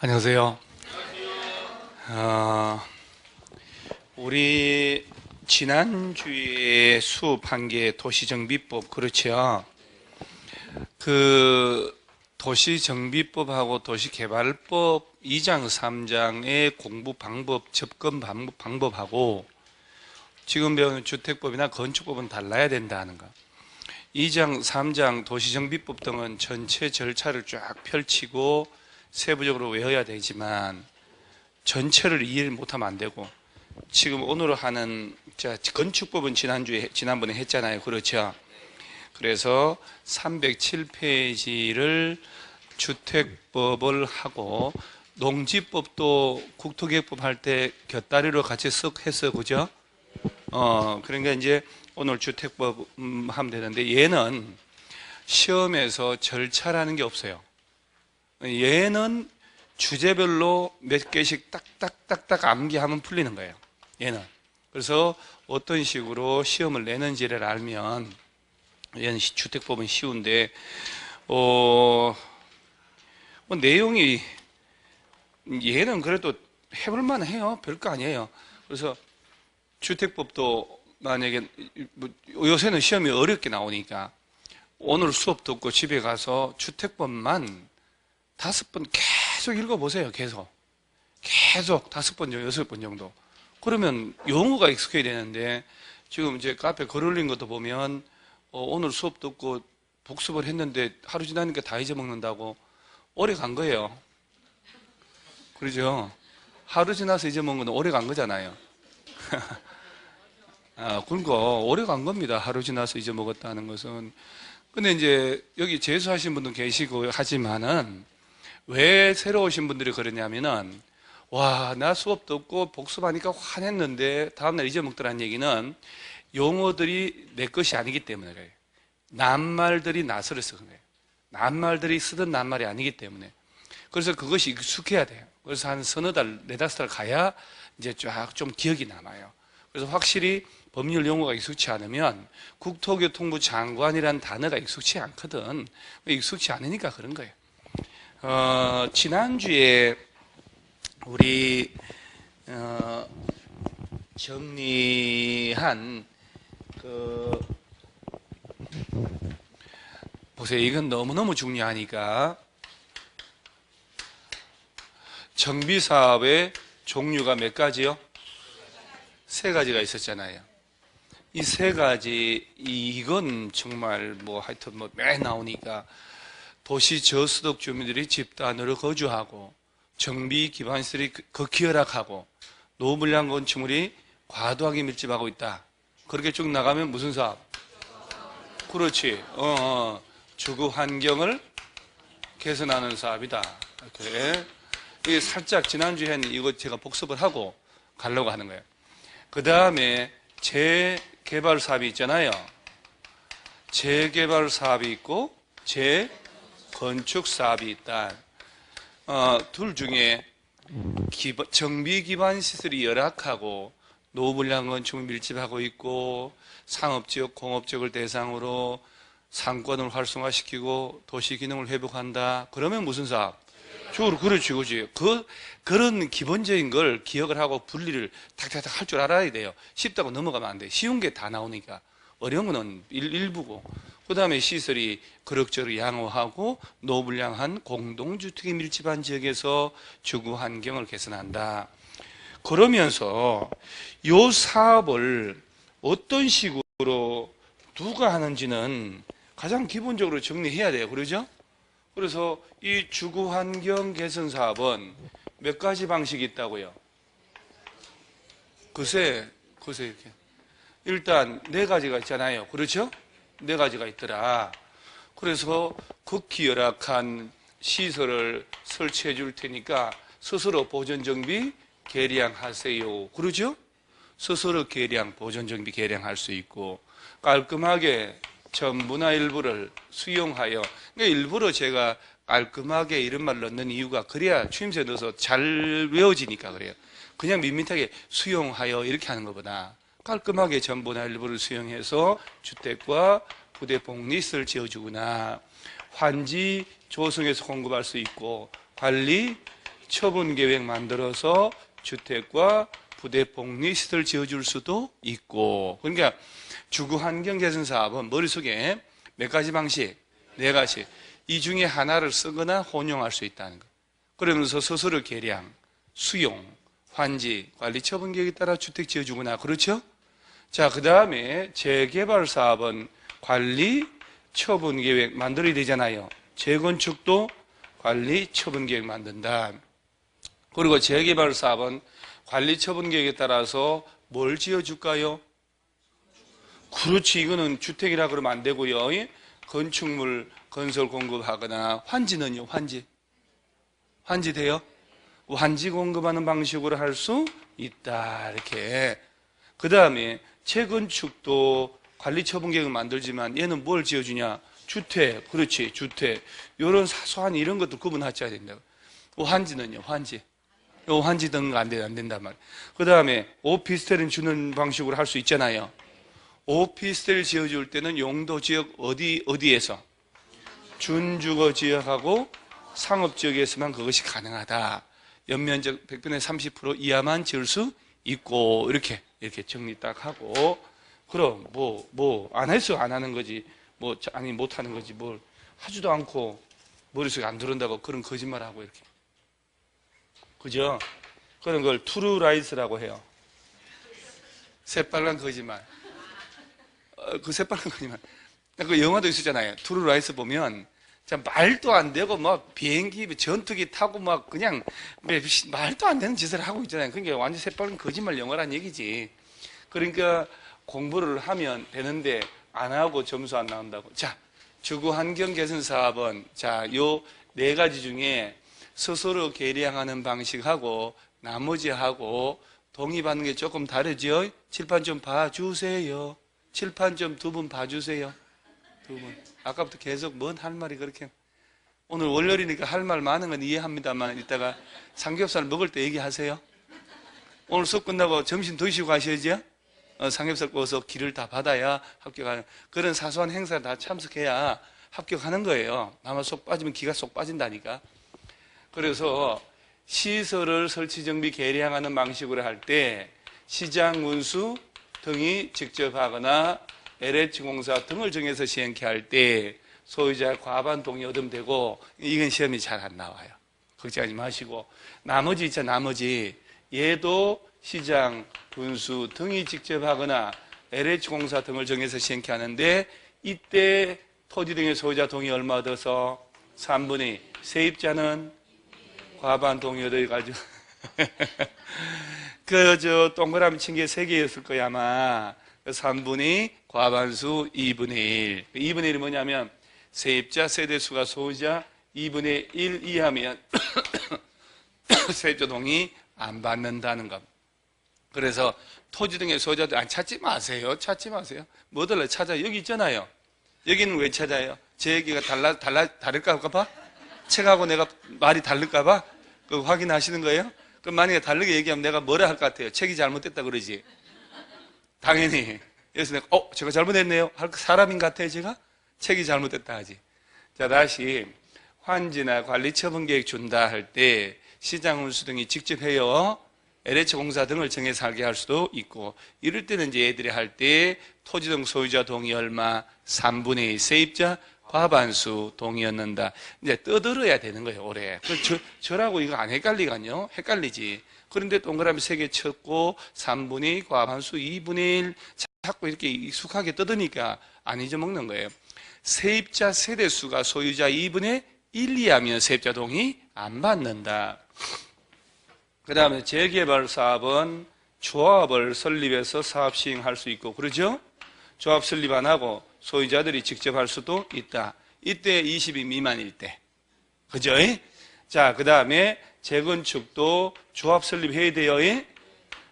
안녕하세요. 어, 우리 지난주에 수업한 게 도시정비법, 그렇죠? 그 도시정비법하고 도시개발법 2장, 3장의 공부 방법, 접근 방법하고 지금 배우는 주택법이나 건축법은 달라야 된다는 거. 2장, 3장 도시정비법 등은 전체 절차를 쫙 펼치고 세부적으로 외워야 되지만 전체를 이해를 못하면 안 되고, 지금 오늘 하는 건축법은 지난번에 했잖아요. 그렇죠? 그래서 307페이지를 주택법을 하고, 농지법도 국토개혁법 할 때 곁다리로 같이 쓱 해서, 그죠? 그러니까 이제 오늘 주택법 하면 되는데, 얘는 시험에서 절차라는 게 없어요. 얘는 주제별로 몇 개씩 딱딱딱딱 암기하면 풀리는 거예요. 얘는. 그래서 어떤 식으로 시험을 내는지를 알면, 얘는 주택법은 쉬운데, 뭐 내용이, 얘는 그래도 해볼만 해요. 별거 아니에요. 그래서 주택법도 만약에, 요새는 시험이 어렵게 나오니까 오늘 수업 듣고 집에 가서 주택법만 5번 계속 읽어보세요. 계속 5번, 6번 정도. 그러면 용어가 익숙해야 되는데, 지금 이제 카페 글 올린 것도 보면, 오늘 수업 듣고 복습을 했는데 하루 지나니까 다 잊어먹는다고. 오래 간 거예요. 그러죠? 하루 지나서 잊어먹은 건 오래 간 거잖아요. 그러니까 오래 간 겁니다. 하루 지나서 잊어먹었다는 것은. 근데 이제 여기 재수하신 분도 계시고 하지만은, 왜 새로 오신 분들이 그러냐면은, 와, 나 수업 듣고 복습하니까 화냈는데 다음날 잊어먹더라는 얘기는 용어들이 내 것이 아니기 때문에 그래요. 낱말들이 낯설어서 그래요. 낱말들이 쓰던 낱말이 아니기 때문에. 그래서 그것이 익숙해야 돼요. 그래서 한 서너 달, 네다섯 달 가야 이제 쫙 좀 기억이 남아요. 그래서 확실히 법률 용어가 익숙치 않으면 국토교통부 장관이라는 단어가 익숙치 않거든. 익숙치 않으니까 그런 거예요. 지난주에 우리 정리한 보세요. 이건 너무너무 중요하니까. 정비사업의 종류가 몇 가지요? 3가지가 있었잖아요. 이 3가지, 이건 정말 하여튼 매 나오니까, 도시 저소득 주민들이 집단으로 거주하고, 정비 기반시설이 극희열악하고, 노물량 건축물이 과도하게 밀집하고 있다. 그렇게 쭉 나가면 무슨 사업? 그렇지. 주거 환경을 개선하는 사업이다. 그래. 이게 살짝 지난주에 한 이거 제가 복습을 하고 가려고 하는 거예요. 그 다음에 재개발 사업이 있잖아요. 재개발 사업이 있고 재건축 사업이 있다. 둘 중에 정비 기반 시설이 열악하고 노물량 건축을 밀집하고 있고 상업지역, 공업지역을 대상으로 상권을 활성화시키고 도시 기능을 회복한다. 그러면 무슨 사업? 그렇지, 그렇지. 그런 기본적인 걸 기억을 하고 분리를 탁탁탁 할 줄 알아야 돼요. 쉽다고 넘어가면 안 돼. 쉬운 게 다 나오니까. 어려운 거는 일부고. 그 다음에 시설이 그럭저럭 양호하고 노불량한 공동주택이 밀집한 지역에서 주거 환경을 개선한다. 그러면서 이 사업을 어떤 식으로 누가 하는지는 가장 기본적으로 정리해야 돼요. 그러죠? 그래서 이 주거 환경 개선 사업은 몇 가지 방식이 있다고요? 글쎄 이렇게. 일단 4가지가 있잖아요. 그렇죠? 4가지가 있더라. 그래서 극히 열악한 시설을 설치해 줄 테니까 스스로 보존정비 개량하세요. 그러죠? 스스로 보존정비 개량할 수 있고, 깔끔하게 전부나 일부를 수용하여. 그러니까 일부러 제가 깔끔하게 이런 말 넣는 이유가, 그래야 추임새 넣어서 잘 외워지니까 그래요. 그냥 밋밋하게 수용하여 이렇게 하는 것보다 깔끔하게 전부나 일부를 수용해서 주택과 부대 복리시설을 지어주거나, 환지 조성해서 공급할 수 있고, 관리 처분계획 만들어서 주택과 부대 복리시설 지어줄 수도 있고. 그러니까 주거환경개선사업은 머릿속에 몇 가지 방식? 네 가지. 이 중에 하나를 쓰거나 혼용할 수 있다는 거. 그러면서 스스로 계량, 수용, 환지, 관리 처분계획에 따라 주택 지어주거나. 그렇죠? 자, 그 다음에 재개발 사업은 관리 처분계획 만들어야 되잖아요. 재건축도 관리 처분계획 만든다. 그리고 재개발 사업은 관리 처분계획에 따라서 뭘 지어줄까요? 그렇지. 이거는 주택이라 그러면 안 되고요. 건축물 건설 공급하거나. 환지는요? 환지 돼요? 환지 공급하는 방식으로 할 수 있다. 이렇게. 그 다음에 재건축도 관리 처분계획을 만들지만 얘는 뭘 지어주냐? 주택. 그렇지. 주택. 이런 사소한 이런 것도 구분하셔야 된다. 환지는요? 환지 등은 안 된단 말이에요. 그 다음에 오피스텔은 주는 방식으로 할 수 있잖아요. 오피스텔 지어줄 때는 용도 지역 어디에서? 준주거 지역하고 상업 지역에서만 그것이 가능하다. 연면적 100분의 30% 이하만 지을 수 있고. 이렇게 정리 딱 하고. 그럼 안 해서 안 하는 거지. 아니 못 하는 거지. 뭘 하지도 않고 머릿속에 안 들어온다고 그런 거짓말하고 이렇게. 그죠? 그런 걸 트루 라이스라고 해요. 새빨간 거짓말. 그 새빨간 거짓말. 그 영화도 있었잖아요. 트루 라이스 보면 말도 안 되고 비행기 전투기 타고 그냥 말도 안 되는 짓을 하고 있잖아요. 그러니까 완전 새빨간 거짓말 영화란 얘기지. 그러니까 공부를 하면 되는데 안 하고 점수 안 나온다고. 자, 주거환경개선사업은 요 네 가지 중에 스스로 계량하는 방식하고 나머지하고 동의받는 게 조금 다르죠. 칠판 좀 봐주세요. 칠판 좀 두 분 봐주세요. 두 분. 아까부터 계속 뭔 할 말이 그렇게. 오늘 월요일이니까 할 말 많은 건 이해합니다만 이따가 삼겹살 먹을 때 얘기하세요. 오늘 수업 끝나고 점심 드시고 가셔야죠. 삼겹살 구워서 기를 다 받아야 합격하는 그런 사소한 행사 다 참석해야 합격하는 거예요. 아마 쏙 빠지면 기가 쏙 빠진다니까. 그래서 시설을 설치 정비 계량하는 방식으로 할 때 시장 운수 등이 직접 하거나 LH공사 등을 정해서 시행케 할 때 소유자 과반 동의 얻으면 되고. 이건 시험이 잘 안 나와요. 걱정하지 마시고. 나머지 있잖아. 나머지 얘도 시장 운수 등이 직접 하거나 LH공사 등을 정해서 시행케 하는데 이때 토지 등의 소유자 동의 얼마 얻어서 3분의 세입자는 과반 동의 얻어가지고 동그라미 친 게 3개였을 거야 아마. 3분의 과반수 2분의 1. 2분의 1이 뭐냐면 세입자 세대수가 소유자 2분의 1 이하면 세입자 동의 안 받는다는 겁니다. 그래서 토지 등의 소유자들 찾지 마세요. 뭐들을 찾아요? 여기 있잖아요. 여기는 왜 찾아요? 제 얘기가 다를까 봐? 책하고 내가 말이 다를까 봐? 그거 확인하시는 거예요? 그럼 만약에 다르게 얘기하면 내가 뭐라 할 것 같아요? 책이 잘못됐다 그러지? 당연히. 그래서 내가 제가 잘못했네요 할 사람인 것 같아요 제가? 책이 잘못됐다 하지. 자, 다시 환지나 관리처분계획 준다 할 때 시장운수 등이 직접 해요. LH공사 등을 정해서 하게 할 수도 있고. 이럴 때는 이제 애들이 할 때 토지 등 소유자 동의 얼마 3분의 2 세입자 과반수 동의 얻는다. 이제 떠들어야 되는 거예요 올해. 저라고 이거 안 헷갈리간요? 헷갈리지. 그런데 동그라미 3개 쳤고 3분의 2 과반수 2분의 1 자꾸 이렇게 익숙하게 떠드니까 안 잊어먹는 거예요. 세입자 세대수가 소유자 2분의 1 이하면 세입자 동의 안 받는다. 그 다음에 재개발 사업은 조합을 설립해서 사업 시행할 수 있고. 그러죠? 조합 설립 안 하고 소유자들이 직접 할 수도 있다. 이때 20인 미만일 때. 그죠? 자, 그 다음에 재건축도 조합 설립해야 돼요.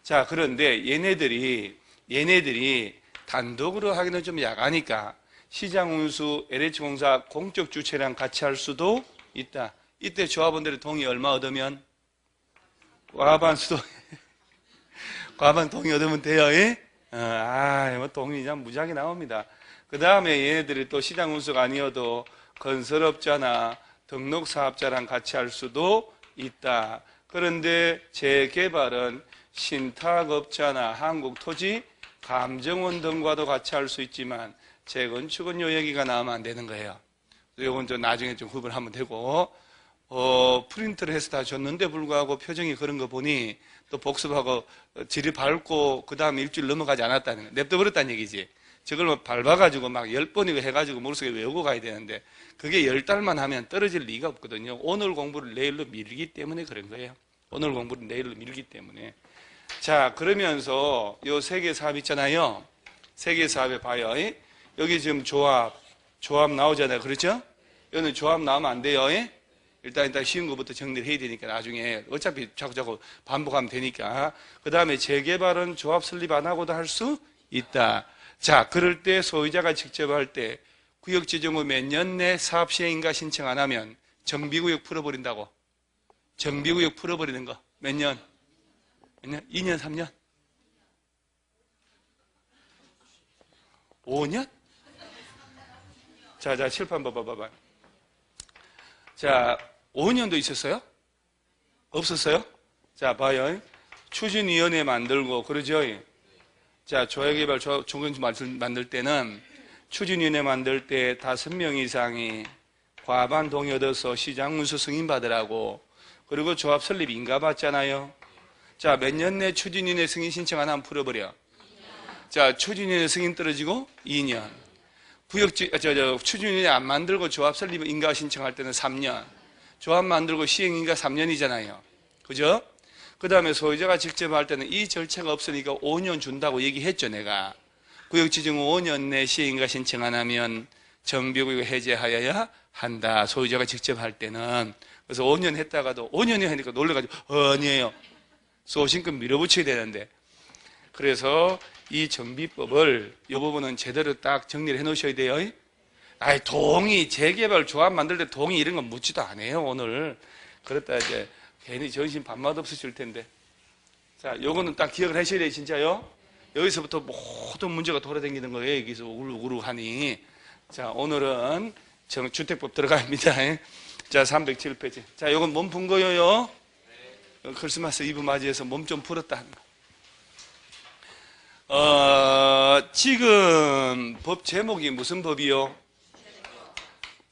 자, 그런데 얘네들이 단독으로 하기는 좀 약하니까 시장운수, LH공사 공적 주체랑 같이 할 수도 있다. 이때 조합원들의 동의 얼마 얻으면? 과반 동의 얻으면 돼요. 동의 참 무지하게 나옵니다. 그 다음에 얘네들이 또 시장운수가 아니어도 건설업자나 등록사업자랑 같이 할 수도 있다. 그런데 재개발은 신탁업자나 한국토지감정원 등과도 같이 할 수 있지만 재건축은 요 얘기가 나오면 안 되는 거예요. 요건 좀 나중에 좀 구분하면 되고, 프린트를 해서 다 줬는데 불구하고 표정이 그런 거 보니 또 복습하고 질이 밟고 그 다음에 일주일 넘어가지 않았다는 거. 냅둬버렸다는 얘기지. 저걸 밟아가지고 막 10번이고 해가지고 머릿속에 외우고 가야 되는데 그게 10달만 하면 떨어질 리가 없거든요. 오늘 공부를 내일로 미루기 때문에 그런 거예요. 오늘 공부를 내일로 미루기 때문에. 자, 그러면서 요 세계 사업 있잖아요. 세계 사업에 봐요. 여기 지금 조합 나오잖아요. 그렇죠? 여기는 조합 나오면 안 돼요. 일단 쉬운 것부터 정리를 해야 되니까 나중에 어차피 자꾸 반복하면 되니까. 그 다음에 재개발은 조합 설립 안 하고도 할 수 있다. 자, 그럴 때 소유자가 직접 할 때 구역 지정 후 몇 년 내 사업 시행인가 신청 안 하면 정비구역 풀어버린다고. 정비구역 풀어버리는 거. 몇 년? 2년, 3년? 5년? 자, 칠판 봐봐. 자, 5년도 있었어요? 없었어요? 자, 봐요. 추진위원회 만들고, 그러죠? 자, 조합개발 조건지 만들 때는 추진위원회 만들 때 5명 이상이 과반 동의 얻어서 시장문서 승인받으라고, 그리고 조합 설립 인가 받잖아요. 자, 몇 년 내 추진위원회 승인 신청 안 하면 풀어버려. 자, 추진위원회 승인 떨어지고 2년. 추진위원회 안 만들고 조합 설립 인가 신청할 때는 3년. 조합 만들고 시행 인가 3년이잖아요. 그죠? 그 다음에 소유자가 직접 할 때는 이 절차가 없으니까 5년 준다고 얘기했죠, 내가. 구역 지정 후 5년 내 시행 인가 신청 안 하면 정비구역 해제하여야 한다. 소유자가 직접 할 때는. 그래서 5년 했다가도 5년이 하니까 놀래가지고 아니에요. 소신껏 밀어붙여야 되는데. 그래서 이 정비법을 이 부분은 제대로 딱 정리를 해 놓으셔야 돼요. 동의, 재개발 조합 만들 때 동의 이런 건 묻지도 않아요, 오늘. 그랬다 이제 괜히 정신 밥맛 없으실 텐데. 자, 요거는 딱 기억을 하셔야 돼요, 진짜요. 여기서부터 모든 문제가 돌아다니는 거예요, 여기서 우르르 하니. 자, 오늘은 주택법 들어갑니다. 자, 307페이지. 자, 요건 몸 푼 거예요. 크리스마스 이브 맞이해서 몸 좀 풀었다 하는 거. 지금 법 제목이 무슨 법이요?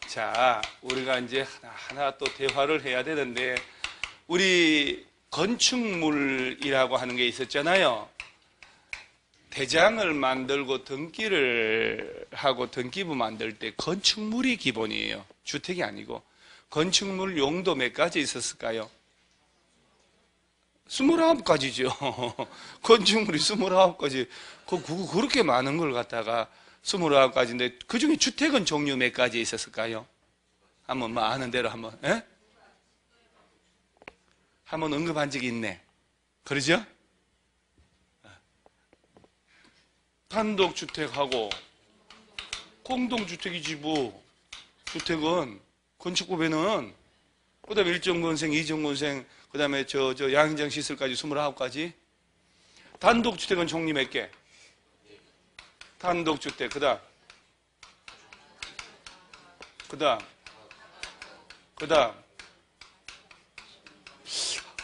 자, 우리가 이제 하나 또 대화를 해야 되는데, 우리 건축물이라고 하는 게 있었잖아요. 대장을 만들고 등기를 하고 등기부 만들 때 건축물이 기본이에요. 주택이 아니고. 건축물 용도 몇 가지 있었을까요? 29가지죠. 건축물이 29가지. 그렇게 많은 걸 갖다가 29가지인데, 그 중에 주택은 종류 몇 가지 있었을까요? 한번 뭐 아는 대로 한번, 예? 한번 언급한 적이 있네. 그러죠? 단독주택하고 공동주택이지 뭐. 주택은 건축법에는 그 다음에 1정건생, 2정건생, 그 다음에 양행장 시설까지 29가지. 단독주택은 종류 몇 개? 단독주택, 그 다음.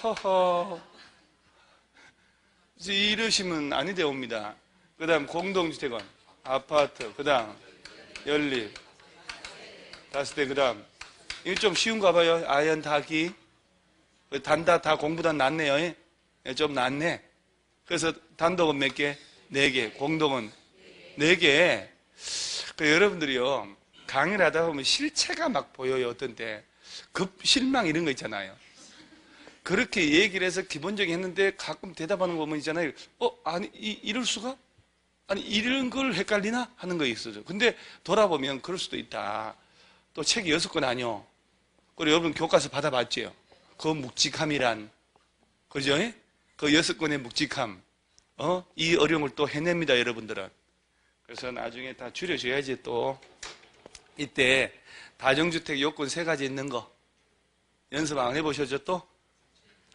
허허. 이제 이러시면 아니 되옵니다. 그 다음 공동주택은 아파트, 그 다음 연립, 5대, 그 다음 이거 좀 쉬운가 봐요. 아연 다기. 단다 다 공부단 낫네요. 좀 낫네. 그래서 단독은 몇 개? 4개. 공동은 4개. 여러분들이요, 강의를 하다 보면 실체가 막 보여요. 어떤 때 실망 이런 거 있잖아요. 그렇게 얘기를 해서 기본적인 했는데 가끔 대답하는 거 보면 있잖아요. 아니 이럴 수가? 아니 이런 걸 헷갈리나? 하는 거 있어요. 근데 돌아보면 그럴 수도 있다. 또 책이 6권 아니요. 그리고 여러분 교과서 받아봤죠? 그 묵직함이란, 그죠? 그 6권의 묵직함, 이 어려움을 또 해냅니다, 여러분들은. 그래서 나중에 다 줄여줘야지. 또 이때 다중주택 요건 3가지 있는 거 연습 안 해보셨죠? 또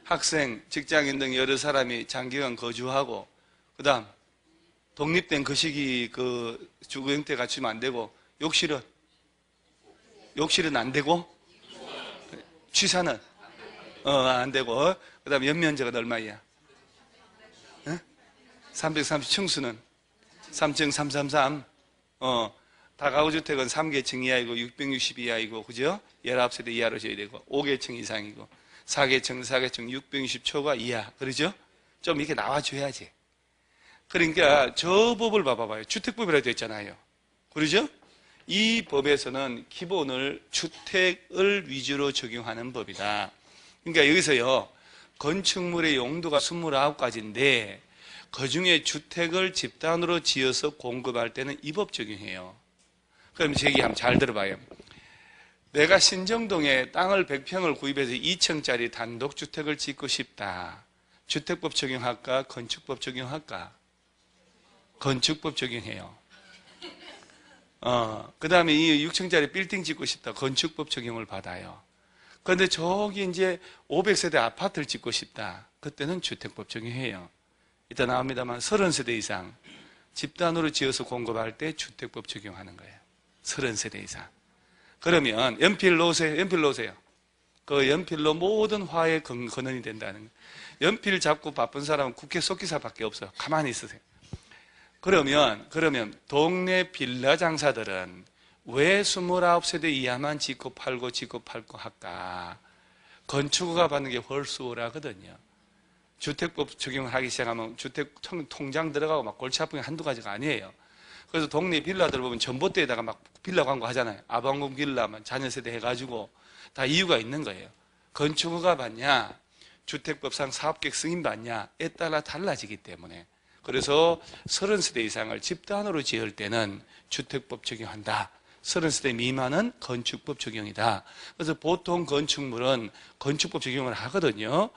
학생, 직장인 등 여러 사람이 장기간 거주하고, 그 다음 독립된 거시기 그 주거 형태 갖추면 안 되고, 욕실은 안 되고, 취사는 안 되고. 그 다음에 연면적은 얼마야? 330 층수는 3층 333. 다가구주택은 3계층 이하이고 660 이하이고, 그죠? 19세대 이하로 줘야 되고, 5계층 이상이고, 4계층 660 초과 이하. 그러죠? 좀 이렇게 나와줘야지. 그러니까 저 법을 봐봐요. 주택법이라고 되어 있잖아요. 그러죠? 이 법에서는 기본을 주택을 위주로 적용하는 법이다. 그러니까 여기서요, 건축물의 용도가 29가지인데 그 중에 주택을 집단으로 지어서 공급할 때는 이 법 적용해요. 그럼 제 얘기 한번 잘 들어봐요. 내가 신정동에 땅을 100평을 구입해서 2층짜리 단독주택을 짓고 싶다. 주택법 적용할까? 건축법 적용할까? 건축법 적용해요. 그 다음에 이 6층짜리 빌딩 짓고 싶다. 건축법 적용을 받아요. 그런데 저기 이제 500세대 아파트를 짓고 싶다. 그때는 주택법 적용해요. 이따 나옵니다만 30세대 이상 집단으로 지어서 공급할 때 주택법 적용하는 거예요. 30세대 이상. 그러면 연필 놓으세요. 그 연필로 모든 화의 근원이 된다는 거예요. 연필 잡고 바쁜 사람은 국회 속기사밖에 없어요. 가만히 있으세요. 그러면 동네 빌라 장사들은 왜 29세대 이하만 짓고 팔고 할까? 건축허가 받는 게 훨씬 수월하거든요. 주택법 적용을 하기 시작하면 주택 통장 들어가고 막 골치 아픈 게 한두 가지가 아니에요. 그래서 동네 빌라들 보면 전봇대에다가 막 빌라 광고 하잖아요. 아방궁 빌라만 자녀세대 해가지고 다 이유가 있는 거예요. 건축허가 받냐, 주택법상 사업계획 승인 받냐에 따라 달라지기 때문에. 그래서 30세대 이상을 집단으로 지을 때는 주택법 적용한다. 30세대 미만은 건축법 적용이다. 그래서 보통 건축물은 건축법 적용을 하거든요.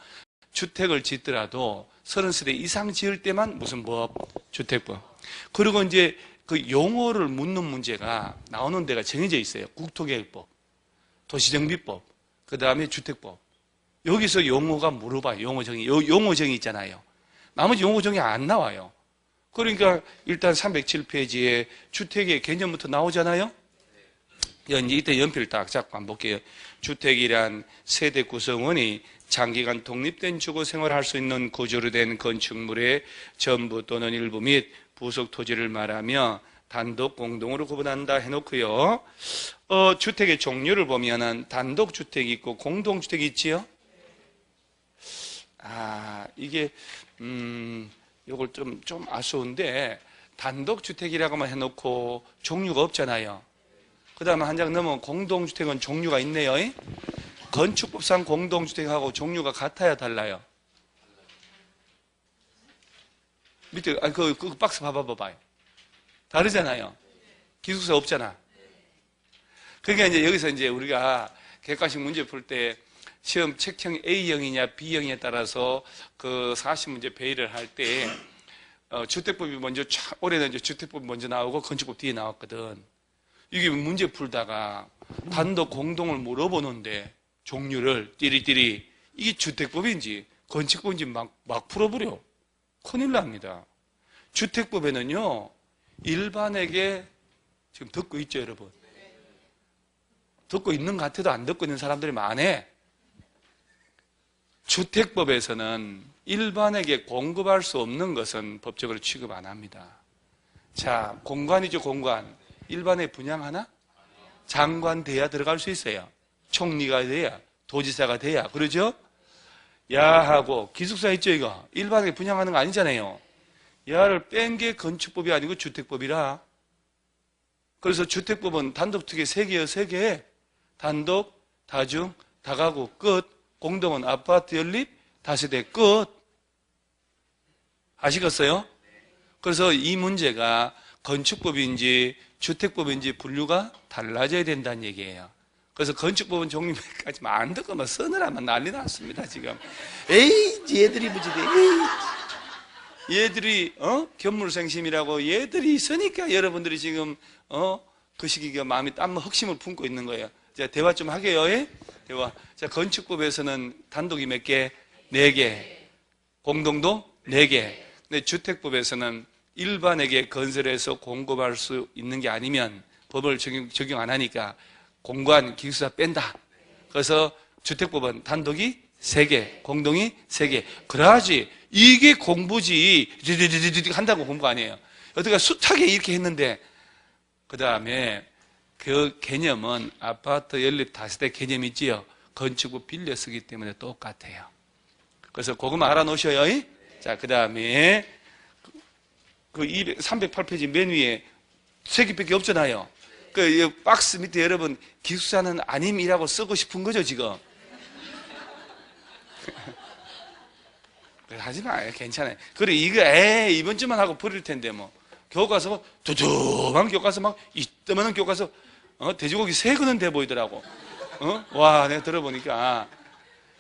주택을 짓더라도 30세대 이상 지을 때만 무슨 법? 주택법. 그리고 이제 그 용어를 묻는 문제가 나오는 데가 정해져 있어요. 국토계획법, 도시정비법, 그 다음에 주택법. 여기서 용어가 물어봐요. 용어정의 있잖아요. 나머지 용어정의 안 나와요. 그러니까 일단 307페이지에 주택의 개념부터 나오잖아요. 이때 연필 딱 잡고 한번 볼게요. 주택이란 세대 구성원이 장기간 독립된 주거 생활을 할 수 있는 구조로 된 건축물의 전부 또는 일부 및 부속 토지를 말하며 단독, 공동으로 구분한다 해놓고요. 주택의 종류를 보면은 단독주택이 있고 공동주택이 있지요. 이게 요걸 좀 아쉬운데 단독주택이라고만 해놓고 종류가 없잖아요. 그 다음에 한 장 넘으면 공동주택은 종류가 있네요. 건축법상 공동주택하고 종류가 같아야 달라요. 밑에 그 박스 봐봐요. 다르잖아요. 기숙사 없잖아. 그러니까 이제 여기서 이제 우리가 객관식 문제 풀 때 시험 책형 A형이냐 B형에 따라서 그 40문제 베이를 할 때 주택법이 먼저 올해는 이제 주택법이 먼저 나오고 건축법 뒤에 나왔거든. 이게 문제 풀다가 단독 공동을 물어보는데 종류를 띠리띠리 이게 주택법인지 건축법인지 막 풀어버려. 큰일 납니다. 주택법에는요 일반에게 지금 듣고 있죠 여러분? 듣고 있는 것 같아도 안 듣고 있는 사람들이 많아. 주택법에서는 일반에게 공급할 수 없는 것은 법적으로 취급 안 합니다. 자, 공관이죠 공관. 일반에 분양하나? 장관 돼야 들어갈 수 있어요. 총리가 돼야, 도지사가 돼야. 그러죠? 야하고 기숙사 있죠 이거? 일반에게 분양하는 거 아니잖아요. 야를 뺀 게 건축법이 아니고 주택법이라. 그래서 주택법은 단독특혜 3개요 3개. 단독, 다중, 다가구 끝. 공동은 아파트 연립, 다세대 끝. 아시겠어요? 그래서 이 문제가 건축법인지 주택법인지 분류가 달라져야 된다는 얘기예요. 그래서 건축법은 종류 몇 가지만 안 듣고 막 서늘하면 난리 났습니다 지금. 에이 얘들이 무지개. 얘들이 견물생심이라고 얘들이 있으니까 여러분들이 지금 그 시기가 마음이 땀 흑심을 품고 있는 거예요. 자, 대화 좀 하게요. 예? 대화. 자, 건축법에서는 단독이 몇 개? 4개. 공동도 4개. 근데 주택법에서는 일반에게 건설해서 공급할 수 있는 게 아니면 법을 적용 안 하니까 공관, 기숙사 뺀다. 그래서 주택법은 단독이 3개, 공동이 3개. 그래야지 이게 공부지 한다고 공부 아니에요. 어떻게 숱하게 이렇게 했는데 그 다음에 그 개념은 아파트 연립 다세대 개념 있지요. 건축부 빌려 쓰기 때문에 똑같아요. 그래서 그것만 알아놓으셔요. 자, 그 다음에 그 308페이지 맨 위에 3개밖에 없잖아요. 그 박스 밑에 여러분 기숙사는 아님이라고 쓰고 싶은 거죠 지금. 하지 마요. 괜찮아요. 그래 이거 이번 주만 하고 버릴 텐데 뭐 교과서 두툼한 교과서 막 이따만한 교과서 돼지고기 3근은 돼 보이더라고. 와 내가 들어보니까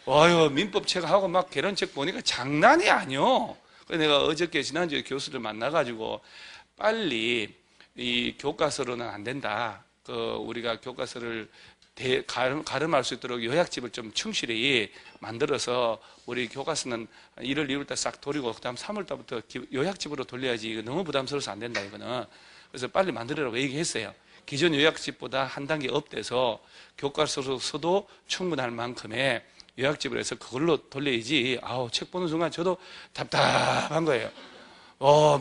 와요 민법책 하고 막 개론책 보니까 장난이 아니요. 그래서 내가 어저께 지난주에 교수를 만나가지고 빨리 이 교과서로는 안 된다. 우리가 교과서를 가름할 수 있도록 요약집을 좀 충실히 만들어서 우리 교과서는 1월 2월달 싹 돌리고 그다음 3월달부터 요약집으로 돌려야지. 이거 너무 부담스러워서 안 된다 이거는. 그래서 빨리 만들으라고 얘기했어요. 기존 요약집보다 한 단계 업돼서 교과서로서도 충분할 만큼의 요약집을 해서 그걸로 돌려야지. 책 보는 순간 저도 답답한 거예요.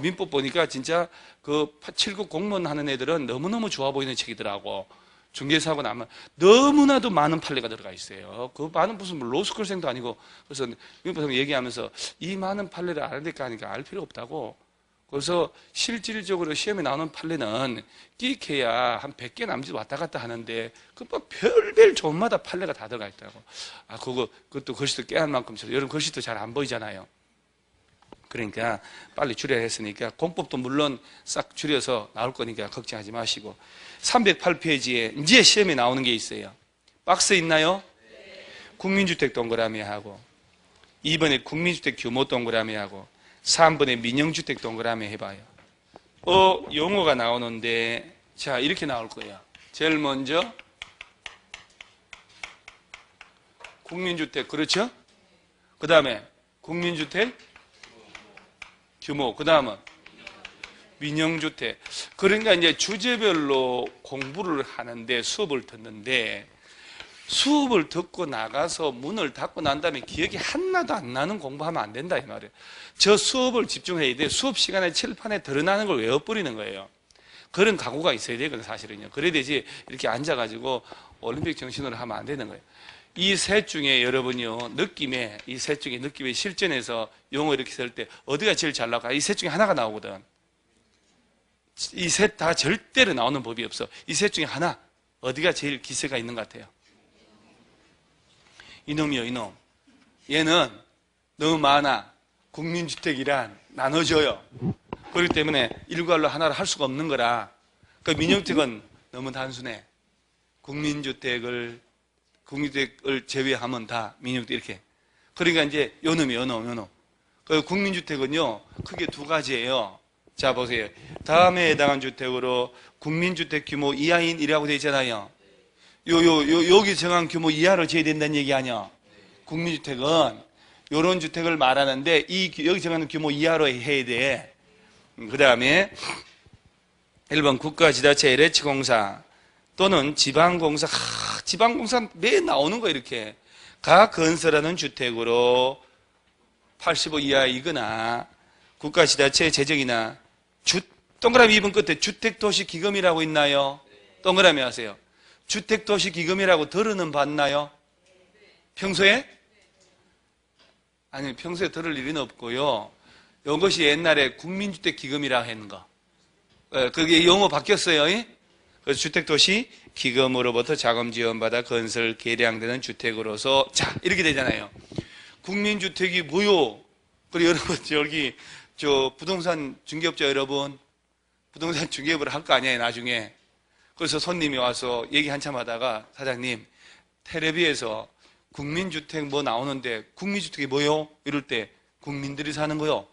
민법 보니까 진짜 그 7급 공무원 하는 애들은 너무너무 좋아 보이는 책이더라고. 중개사하고 나면 너무나도 많은 판례가 들어가 있어요. 그 많은 무슨 로스쿨생도 아니고. 그래서 민법 얘기하면서 이 많은 판례를 알아야 될까 하니까 알 필요 없다고. 그래서 실질적으로 시험에 나오는 판례는 끼익해야 한 100개 남짓 왔다 갔다 하는데 그 뭐 별별 조마다 판례가 다 들어가 있더라고. 그것도 글씨도 깨알 만큼 여러분 글씨도 잘 안 보이잖아요. 그러니까 빨리 줄여야 했으니까 공법도 물론 싹 줄여서 나올 거니까 걱정하지 마시고 308페이지에 이제 시험에 나오는 게 있어요. 박스 있나요? 국민주택 동그라미 하고 2번에 국민주택 규모 동그라미 하고 3번에 민영주택 동그라미 해봐요. 용어가 나오는데 자 이렇게 나올 거예요. 제일 먼저 국민주택 그렇죠? 그 다음에 국민주택 규모 그 다음은 민영주택. 그러니까 이제 주제별로 공부를 하는데 수업을 듣는데 수업을 듣고 나가서 문을 닫고 난 다음에 기억이 하나도 안 나는 공부하면 안 된다 이 말이에요. 저 수업을 집중해야 돼. 수업 시간에 칠판에 드러나는 걸 외워버리는 거예요. 그런 각오가 있어야 되거든 사실은요. 그래야 되지 이렇게 앉아가지고 올림픽 정신으로 하면 안 되는 거예요. 이 셋 중에 여러분이요 이 셋 중에 느낌에 실전에서 용어 이렇게 쓸 때 어디가 제일 잘 나올까? 이 셋 중에 하나가 나오거든. 이 셋 다 절대로 나오는 법이 없어. 이 셋 중에 하나 어디가 제일 기세가 있는 것 같아요? 이놈이요 이놈. 얘는 너무 많아. 국민주택이란 나눠줘요. 그렇기 때문에 일괄로 하나를 할 수가 없는 거라. 그 민영주택은 너무 단순해. 국민주택을 제외하면 다 민영주택 이렇게. 그러니까 이제 요놈이요 요놈. 그 국민주택은요 크게 두 가지예요. 자 보세요. 다음에 해당한 주택으로 국민주택 규모 이하인 1이라고 되어 있잖아요. 여기 정한 규모 이하로 지어야 된다는 얘기 아니야. 국민주택은 이런 주택을 말하는데 여기 정하는 규모 이하로 해야 돼. 그 다음에 1번 국가지자체 LH공사 또는 지방공사. 지방공사 매일 나오는 거 이렇게. 가 건설하는 주택으로 85 이하이거나 국가지자체 재정이나 동그라미 2번 끝에 주택도시기금이라고 있나요? 동그라미 하세요. 주택도시기금이라고 들어는 봤나요? 평소에? 아니 평소에 들을 일은 없고요. 이것이 옛날에 국민주택기금이라고 했는 거. 그게 용어 바뀌었어요. 그래서 주택도시기금으로부터 자금 지원받아 건설 개량되는 주택으로서 자 이렇게 되잖아요. 국민주택이 뭐요? 그리고 여러분 여기 부동산 중개업자 여러분 부동산 중개업을 할 거 아니에요 나중에. 그래서 손님이 와서 얘기 한참 하다가 사장님 텔레비에서 국민주택 뭐 나오는데 국민주택이 뭐요? 이럴 때 국민들이 사는 거요.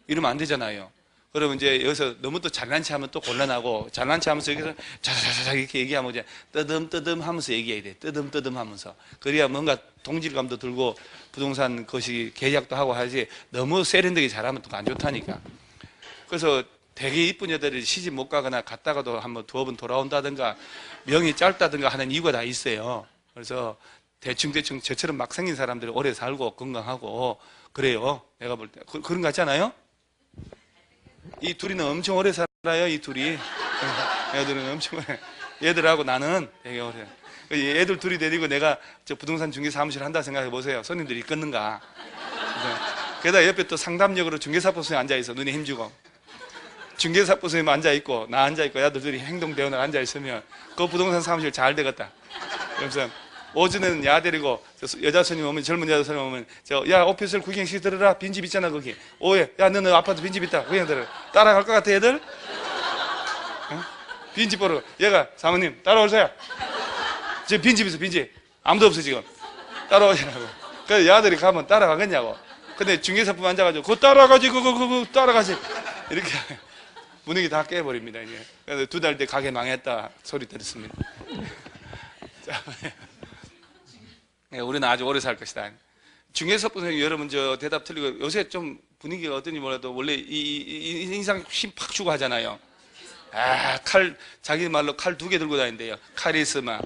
이러면 안 되잖아요. 그러면 이제 여기서 너무 또 잘난 체 하면 또 곤란하고 잘난 체 하면서 여기서 자자자자 이렇게 얘기하면 이제 뜨듬뜨듬 하면서 얘기해야 돼. 뜨듬뜨듬 하면서. 그래야 뭔가 동질감도 들고 부동산 것이 계약도 하고 하지 너무 세련되게 잘하면 또 안 좋다니까. 그래서 되게 이쁜 여자들이 시집 못 가거나 갔다가도 한번 두어 번 돌아온다든가 명이 짧다든가 하는 이유가 다 있어요. 그래서 대충 저처럼 막 생긴 사람들이 오래 살고 건강하고 그래요. 내가 볼 때. 그런 거 같지 않아요? 이 둘이는 엄청 오래 살아요, 이 둘이. 애들은 엄청 오래. 얘들하고 나는 되게 오래. 애들 둘이 데리고 내가 저 부동산 중개 사무실 한다 생각해 보세요. 손님들이 끊는가. 게다가 옆에 또 상담역으로 중개사법 선생님 앉아있어. 눈에 힘주고. 중개사법 선생님 앉아있고, 나 앉아있고, 애들 둘이 행동대원을 앉아있으면 그 부동산 사무실 잘 되겠다. 그래서 오전에는 야 데리고 여자 손님 오면, 젊은 여자 손님 오면 야 오피스를 구경시켜드려라. 빈집 있잖아 거기. 오해. 야 너는 아파트 빈집 있다. 구경들어. 따라갈 것 같아 애들? 어? 빈집 보러. 얘가 사모님 따라오세요. 지금 빈집 있어 빈집. 아무도 없어 지금. 따라오시라고. 그래서 야들이 가면 따라가겠냐고. 근데 중개사품 앉아가지고 그거 따라가지 그거 따라가지. 이렇게 분위기 다 깨버립니다 이제. 그래서 2달 때 가게 망했다 소리 들었습니다. 자, 네, 우리는 아주 오래 살 것이다. 중개사법 선생님 여러분 저 대답 틀리고 요새 좀 분위기가 어떤지 몰라도 원래 이 인상 힘 팍 주고 하잖아요. 아, 자기 말로 칼 2개 들고 다닌대요. 카리스마.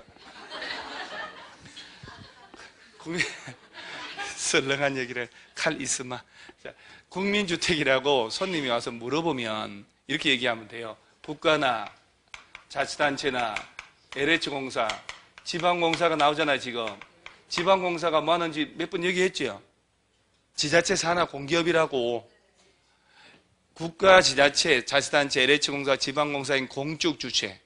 썰렁한 얘기를 칼이스마. 자, 국민주택이라고 손님이 와서 물어보면 이렇게 얘기하면 돼요. 국가나 자치단체나 LH공사, 지방공사가 나오잖아요 지금. 지방공사가 뭐 하는지 몇 번 얘기했죠. 지자체 산하 공기업이라고. 국가, 지자체, 자치단체, LH공사, 지방공사인 공적 주체,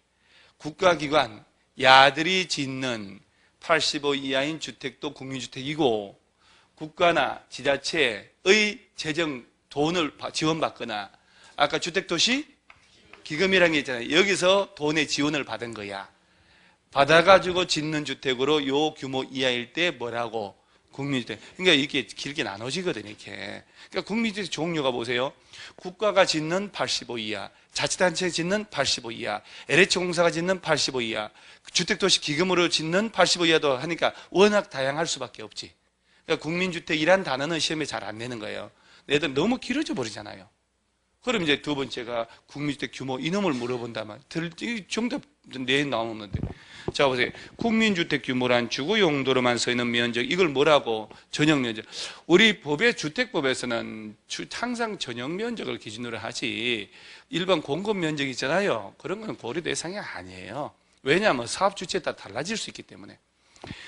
국가기관, 야들이 짓는 85 이하인 주택도 국민주택이고, 국가나 지자체의 재정 돈을 지원받거나, 아까 주택도시 기금이라는 게 있잖아요. 여기서 돈의 지원을 받은 거야. 받아가지고 짓는 주택으로 요 규모 이하일 때 뭐라고? 국민주택. 그러니까 이렇게 길게 나눠지거든요, 이렇게. 그러니까 국민주택 종류가 보세요. 국가가 짓는 85 이하, 자치단체가 짓는 85 이하, LH공사가 짓는 85 이하, 주택도시 기금으로 짓는 85 이하도 하니까 워낙 다양할 수밖에 없지. 그러니까 국민주택이란 단어는 시험에 잘 안 내는 거예요. 애들 너무 길어져 버리잖아요. 그럼 이제 2번째가 국민주택 규모 이놈을 물어본다면 정답 내 나오는데. 자 보세요. 국민주택 규모란 주거 용도로만 서 있는 면적, 이걸 뭐라고? 전용 면적. 우리 법의 주택법에서는 항상 전용 면적을 기준으로 하지 일반 공급 면적 있잖아요. 그런 건 고려 대상이 아니에요. 왜냐하면 사업 주체에 따라 달라질 수 있기 때문에.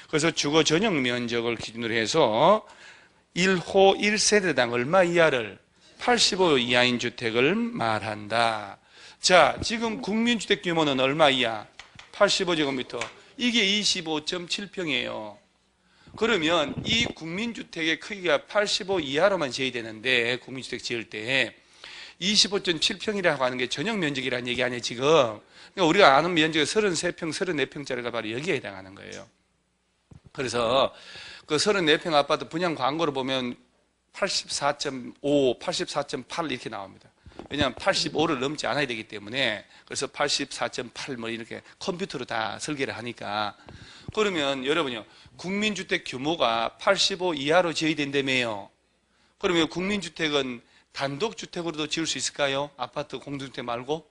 그래서 주거 전용 면적을 기준으로 해서 1호 1세대당 얼마 이하를 85 이하인 주택을 말한다. 자, 지금 국민주택 규모는 얼마 이하? 85제곱미터. 이게 25.7평이에요. 그러면 이 국민주택의 크기가 85 이하로만 지어야 되는데, 국민주택 지을 때 25.7평이라고 하는 게 전용 면적이라는 얘기 아니에요, 지금. 그러니까 우리가 아는 면적이 33평, 34평짜리가 바로 여기에 해당하는 거예요. 그래서 그 34평 아파트 분양 광고를 보면 84.5, 84.8 이렇게 나옵니다. 왜냐하면 85를 넘지 않아야 되기 때문에. 그래서 84.8 뭐 이렇게 컴퓨터로 다 설계를 하니까. 그러면 여러분요, 국민주택 규모가 85 이하로 지어야 된다며요. 그러면 국민주택은 단독주택으로도 지을 수 있을까요? 아파트 공동주택 말고?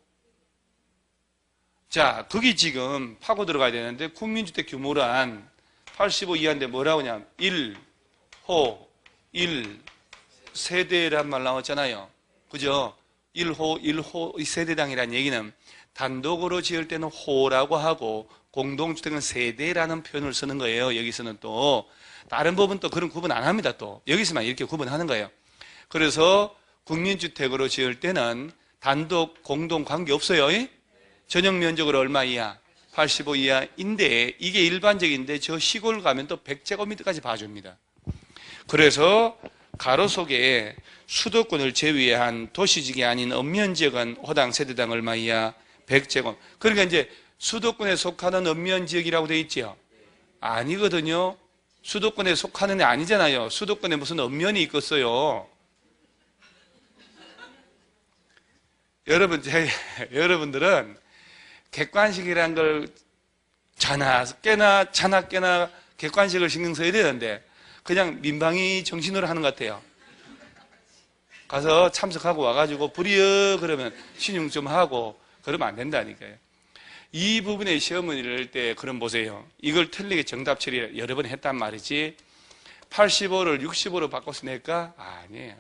자, 거기 지금 파고 들어가야 되는데, 국민주택 규모란 85 이하인데 뭐라고 하냐면 1호 1세대란 말 나왔잖아요. 그죠? 1호 세대당이라는 얘기는 단독으로 지을 때는 호라고 하고 공동주택은 세대라는 표현을 쓰는 거예요. 여기서는 또 다른 법은 또 그런 구분 안 합니다. 또 여기서만 이렇게 구분하는 거예요. 그래서 국민주택으로 지을 때는 단독 공동 관계 없어요. 전용 면적으로 얼마 이하? 85 이하인데 이게 일반적인데 저 시골 가면 또 100제곱미터까지 봐줍니다. 그래서 가로속에 수도권을 제외한 도시지역이 아닌 읍면지역은 호당 세대당 얼마 이하? 100제곱. 그러니까 이제 수도권에 속하는 읍면지역이라고 되어 있죠? 아니거든요. 수도권에 속하는 게 아니잖아요. 수도권에 무슨 읍면이 있겠어요. 여러분들은 객관식이란 걸 자나깨나 객관식을 신경 써야 되는데 그냥 민방위 정신으로 하는 것 같아요. 가서 참석하고 와가지고 불이여 그러면 신용 좀 하고 그러면 안 된다니까요. 이 부분에 시험을 이럴 때 그럼 보세요. 이걸 틀리게 정답 처리 여러 번 했단 말이지 85를 65로 바꿔서 낼까? 아니에요.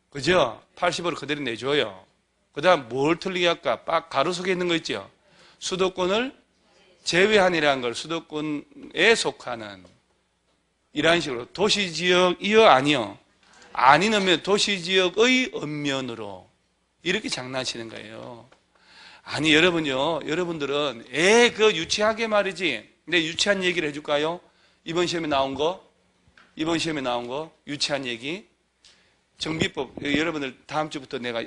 그죠? 85를 그대로 내줘요. 그 다음 뭘 틀리게 할까? 가로 속에 있는 거 있죠? 수도권을 제외한이라는 걸 수도권에 속하는 이런 식으로 도시지역이요? 아니요? 아니 넣으면 도시지역의 읍면으로 이렇게 장난치는 거예요. 아니 여러분요, 여러분들은 그 유치하게 말이지. 근데 유치한 얘기를 해줄까요? 이번 시험에 나온 거 유치한 얘기 정비법. 여러분들 다음 주부터 내가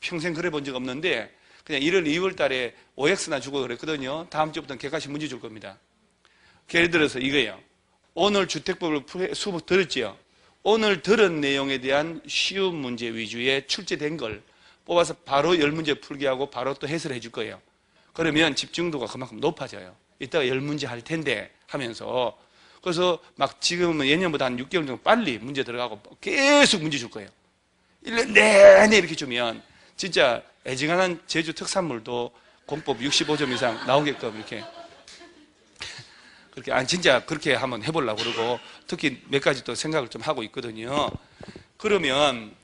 평생 그래 본 적 없는데 그냥 1월 2월 달에 OX나 주고 그랬거든요. 다음 주부터는 객관식 문제 줄 겁니다. 예를 들어서 이거예요. 오늘 주택법을 수업 들었지요. 오늘 들은 내용에 대한 쉬운 문제 위주의 출제된 걸 뽑아서 바로 10문제 풀게 하고 바로 또 해설을 해줄 거예요. 그러면 집중도가 그만큼 높아져요. 이따가 10문제 할 텐데 하면서. 그래서 막 지금은 예년보다 한 6개월 정도 빨리 문제 들어가고 계속 문제 줄 거예요. 1년 내내 이렇게 주면 진짜 애증하는 제주 특산물도 공법 65점 이상 나오게끔 이렇게 그렇게 진짜 그렇게 한번 해보려고 그러고 특히 몇 가지 또 생각을 좀 하고 있거든요. 그러면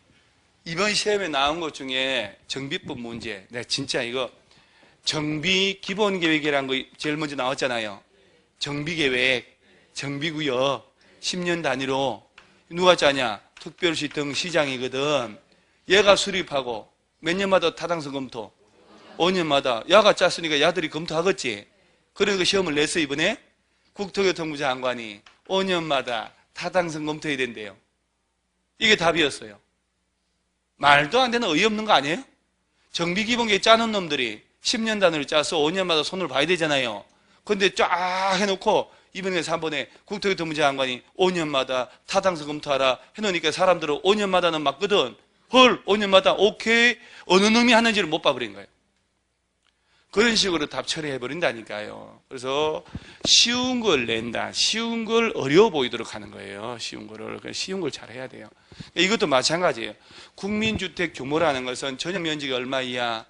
이번 시험에 나온 것 중에 정비법 문제, 내가 진짜 이거 정비 기본계획이라는 거 제일 먼저 나왔잖아요. 정비계획, 정비구역 10년 단위로 누가 짜냐? 특별시 등 시장이거든. 얘가 수립하고 몇 년마다 타당성 검토? 5년마다. 야가 짰으니까 야들이 검토하겠지. 그러니까 시험을 냈어 이번에. 국토교통부 장관이 5년마다 타당성 검토해야 된대요. 이게 답이었어요. 말도 안 되는 어이없는 거 아니에요? 정비기본계획 짜는 놈들이 10년 단위로 짜서 5년마다 손을 봐야 되잖아요. 근데 쫙 해놓고 이번에 3번에 국토교통부 장관이 5년마다 타당성 검토하라 해놓으니까 사람들은 5년마다는 맞거든. 헐, 5년마다 오케이. 어느 놈이 하는지를 못 봐버린 거예요. 그런 식으로 답 처리해버린다니까요. 그래서 쉬운 걸 낸다. 쉬운 걸 어려워 보이도록 하는 거예요. 쉬운 거를. 쉬운 걸 잘해야 돼요. 이것도 마찬가지예요. 국민주택 규모라는 것은 전용 면적이 얼마 이하?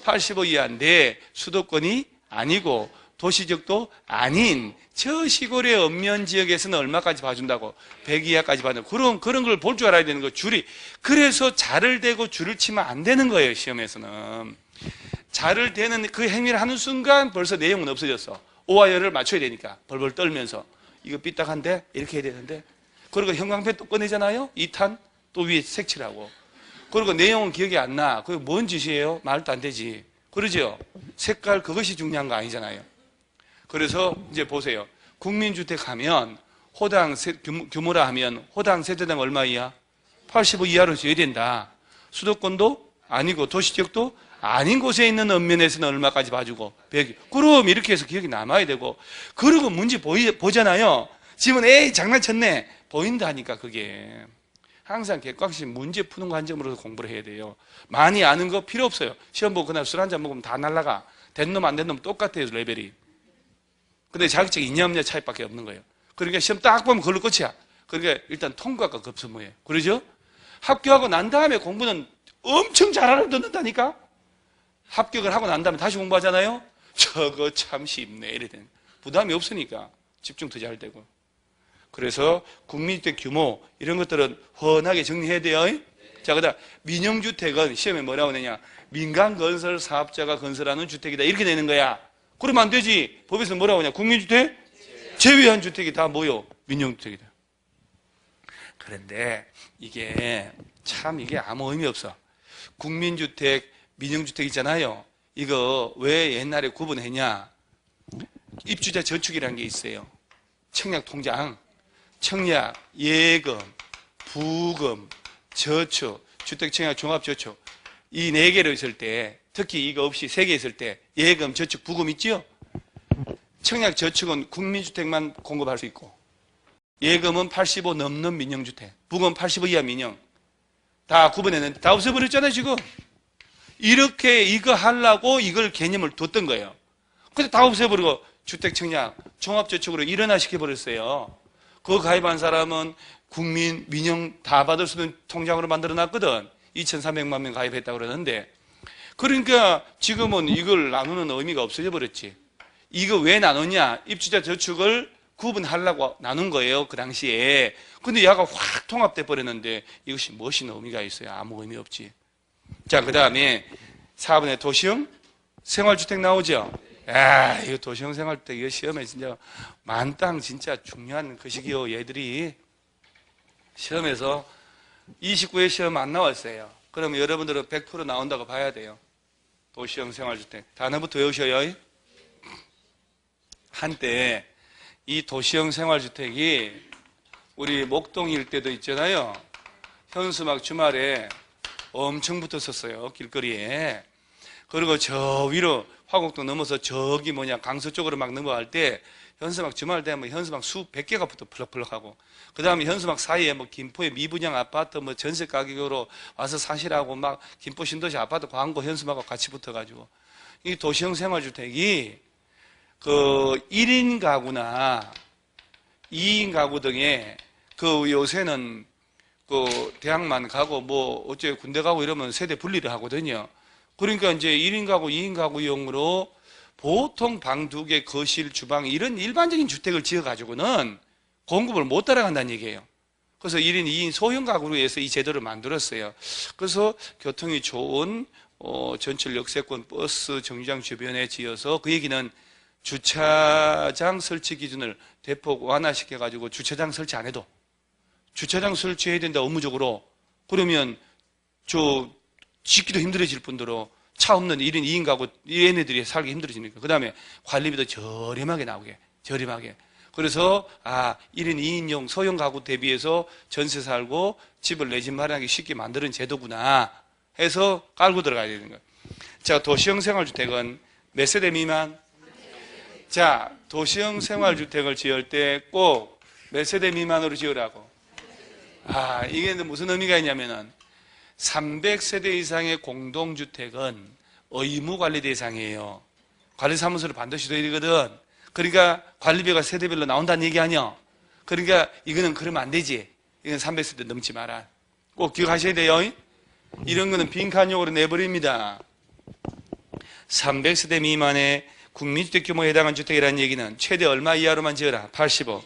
85 이하인데 수도권이 아니고 도시지역도 아닌 저 시골의 읍면 지역에서는 얼마까지 봐준다고? 100 이하까지 봐준다고. 그런 걸 볼 줄 알아야 되는 거. 줄이. 그래서 자를 대고 줄을 치면 안 되는 거예요. 시험에서는. 자를 대는 그 행위를 하는 순간 벌써 내용은 없어졌어. 오와 열을 맞춰야 되니까 벌벌 떨면서 이거 삐딱한데 이렇게 해야 되는데 그리고 형광펜 또 꺼내잖아요. 2탄 또 위에 색칠하고 그리고 내용은 기억이 안 나. 그게 뭔 짓이에요? 말도 안 되지. 그러죠? 색깔 그것이 중요한 거 아니잖아요. 그래서 이제 보세요. 국민주택 하면 호당 규모라 하면 호당 세대당 얼마 이하? 85 이하로 지어야 된다. 수도권도 아니고 도시지역도 아닌 곳에 있는 읍면에서는 얼마까지 봐주고 100. 그럼 이렇게 해서 기억이 남아야 되고 그리고 문제 보잖아요. 지금 에이 장난쳤네. 보인다니까 그게. 항상 객관식 문제 푸는 관점으로 공부를 해야 돼요. 많이 아는 거 필요 없어요. 시험 보고 그날 술 한잔 먹으면 다 날라가. 된 놈 안 된 놈 똑같아요 레벨이. 근데 자격증 있냐 없냐 차이밖에 없는 거예요. 그러니까 시험 딱 보면 그걸로 끝이야. 그러니까 일단 통과가 급선무예요. 그러죠? 합격하고 난 다음에 공부는 엄청 잘 알아듣는다니까? 합격을 하고 난 다음에 다시 공부하잖아요? 저거 참 쉽네. 이래 되는. 부담이 없으니까 집중도 잘 되고. 그래서 국민주택 규모 이런 것들은 훤하게 정리해야 돼요. 자, 그다음 민영주택은 시험에 뭐라고 내냐? 민간건설 사업자가 건설하는 주택이다. 이렇게 되는 거야. 그러면 안 되지. 법에서 뭐라고 하냐? 국민주택 제외한 주택이 다 뭐요? 민영주택이다. 그런데 이게 참 이게 아무 의미 없어. 국민주택 민영주택 있잖아요. 이거 왜 옛날에 구분했냐? 입주자 저축이라는 게 있어요. 청약통장, 청약, 예금, 부금, 저축, 주택청약 종합저축 이 4개로 있을 때 특히 이거 없이 3개 있을 때 예금, 저축, 부금 있죠? 청약, 저축은 국민주택만 공급할 수 있고 예금은 85 넘는 민영주택, 부금은 85 이하 민영 다 구분했는데 다 없애버렸잖아요 지금. 이렇게 이거 하려고 이걸 개념을 뒀던 거예요. 근데 다 없애버리고 주택청약, 종합저축으로 일원화시켜버렸어요. 그거 가입한 사람은 국민, 민영 다 받을 수 있는 통장으로 만들어놨거든. 2,300만 명 가입했다고 그러는데 그러니까 지금은 이걸 나누는 의미가 없어져 버렸지. 이거 왜 나누냐? 입주자 저축을 구분하려고 나눈 거예요, 그 당시에. 근데 야가 확 통합돼 버렸는데 이것이 무엇이 의미가 있어요? 아무 의미 없지. 자, 그 다음에 4번에 도시형 생활주택 나오죠? 야, 이거 도시형 생활주택, 이거 시험에 진짜 만땅 진짜 중요한 것이기요, 얘들이. 시험에서 29회 시험 안 나왔어요. 그러면 여러분들은 100% 나온다고 봐야 돼요. 도시형 생활주택. 단어부터 외우셔요. 한때 이 도시형 생활주택이 우리 목동 일대도 있잖아요. 현수막 주말에 엄청 붙었었어요, 길거리에. 그리고 저 위로 화곡동 넘어서 저기 강서 쪽으로 막 넘어갈 때 현수막 주말 되면 현수막 수백 개가 붙어 펄럭펄럭하고, 그 다음에 현수막 사이에 김포의 미분양 아파트 전세 가격으로 와서 사시라고 막 김포 신도시 아파트 광고 현수막하고 같이 붙어가지고, 이 도시형 생활주택이 그 1인 가구나 2인 가구 등에 그 요새는 그 대학만 가고 어째 군대 가고 이러면 세대 분리를 하거든요. 그러니까 이제 1인 가구, 2인 가구용으로 보통 방 2개, 거실, 주방 이런 일반적인 주택을 지어가지고는 공급을 못 따라간다는 얘기예요. 그래서 1인, 2인 소형 가구로 해서 이 제도를 만들었어요. 그래서 교통이 좋은 전철 역세권 버스 정류장 주변에 지어서, 그 얘기는 주차장 설치 기준을 대폭 완화시켜가지고 주차장 설치 안 해도 주차장 설치해야 된다, 업무적으로. 그러면 짓기도 힘들어질 뿐더러 차 없는 1인, 2인 가구 얘네들이 살기 힘들어지니까. 그 다음에 관리비도 저렴하게 나오게, 저렴하게. 그래서 1인, 2인용 소형 가구 대비해서 전세 살고 집을 내 집 마련하기 쉽게 만드는 제도구나 해서 깔고 들어가야 되는 거예요. 자, 도시형 생활주택은 몇 세대 미만? 자, 도시형 생활주택을 지을 때 꼭 몇 세대 미만으로 지으라고? 이게 무슨 의미가 있냐면은 300세대 이상의 공동주택은 의무관리 대상이에요. 관리사무소를 반드시 둬야 되거든. 그러니까 관리비가 세대별로 나온다는 얘기 아니야. 그러니까 이거는 그러면 안 되지. 이건 300세대 넘지 마라. 꼭 기억하셔야 돼요. 이런 거는 빈칸용으로 내버립니다. 300세대 미만의 국민주택 규모에 해당한 주택이라는 얘기는 최대 얼마 이하로만 지어라? 85.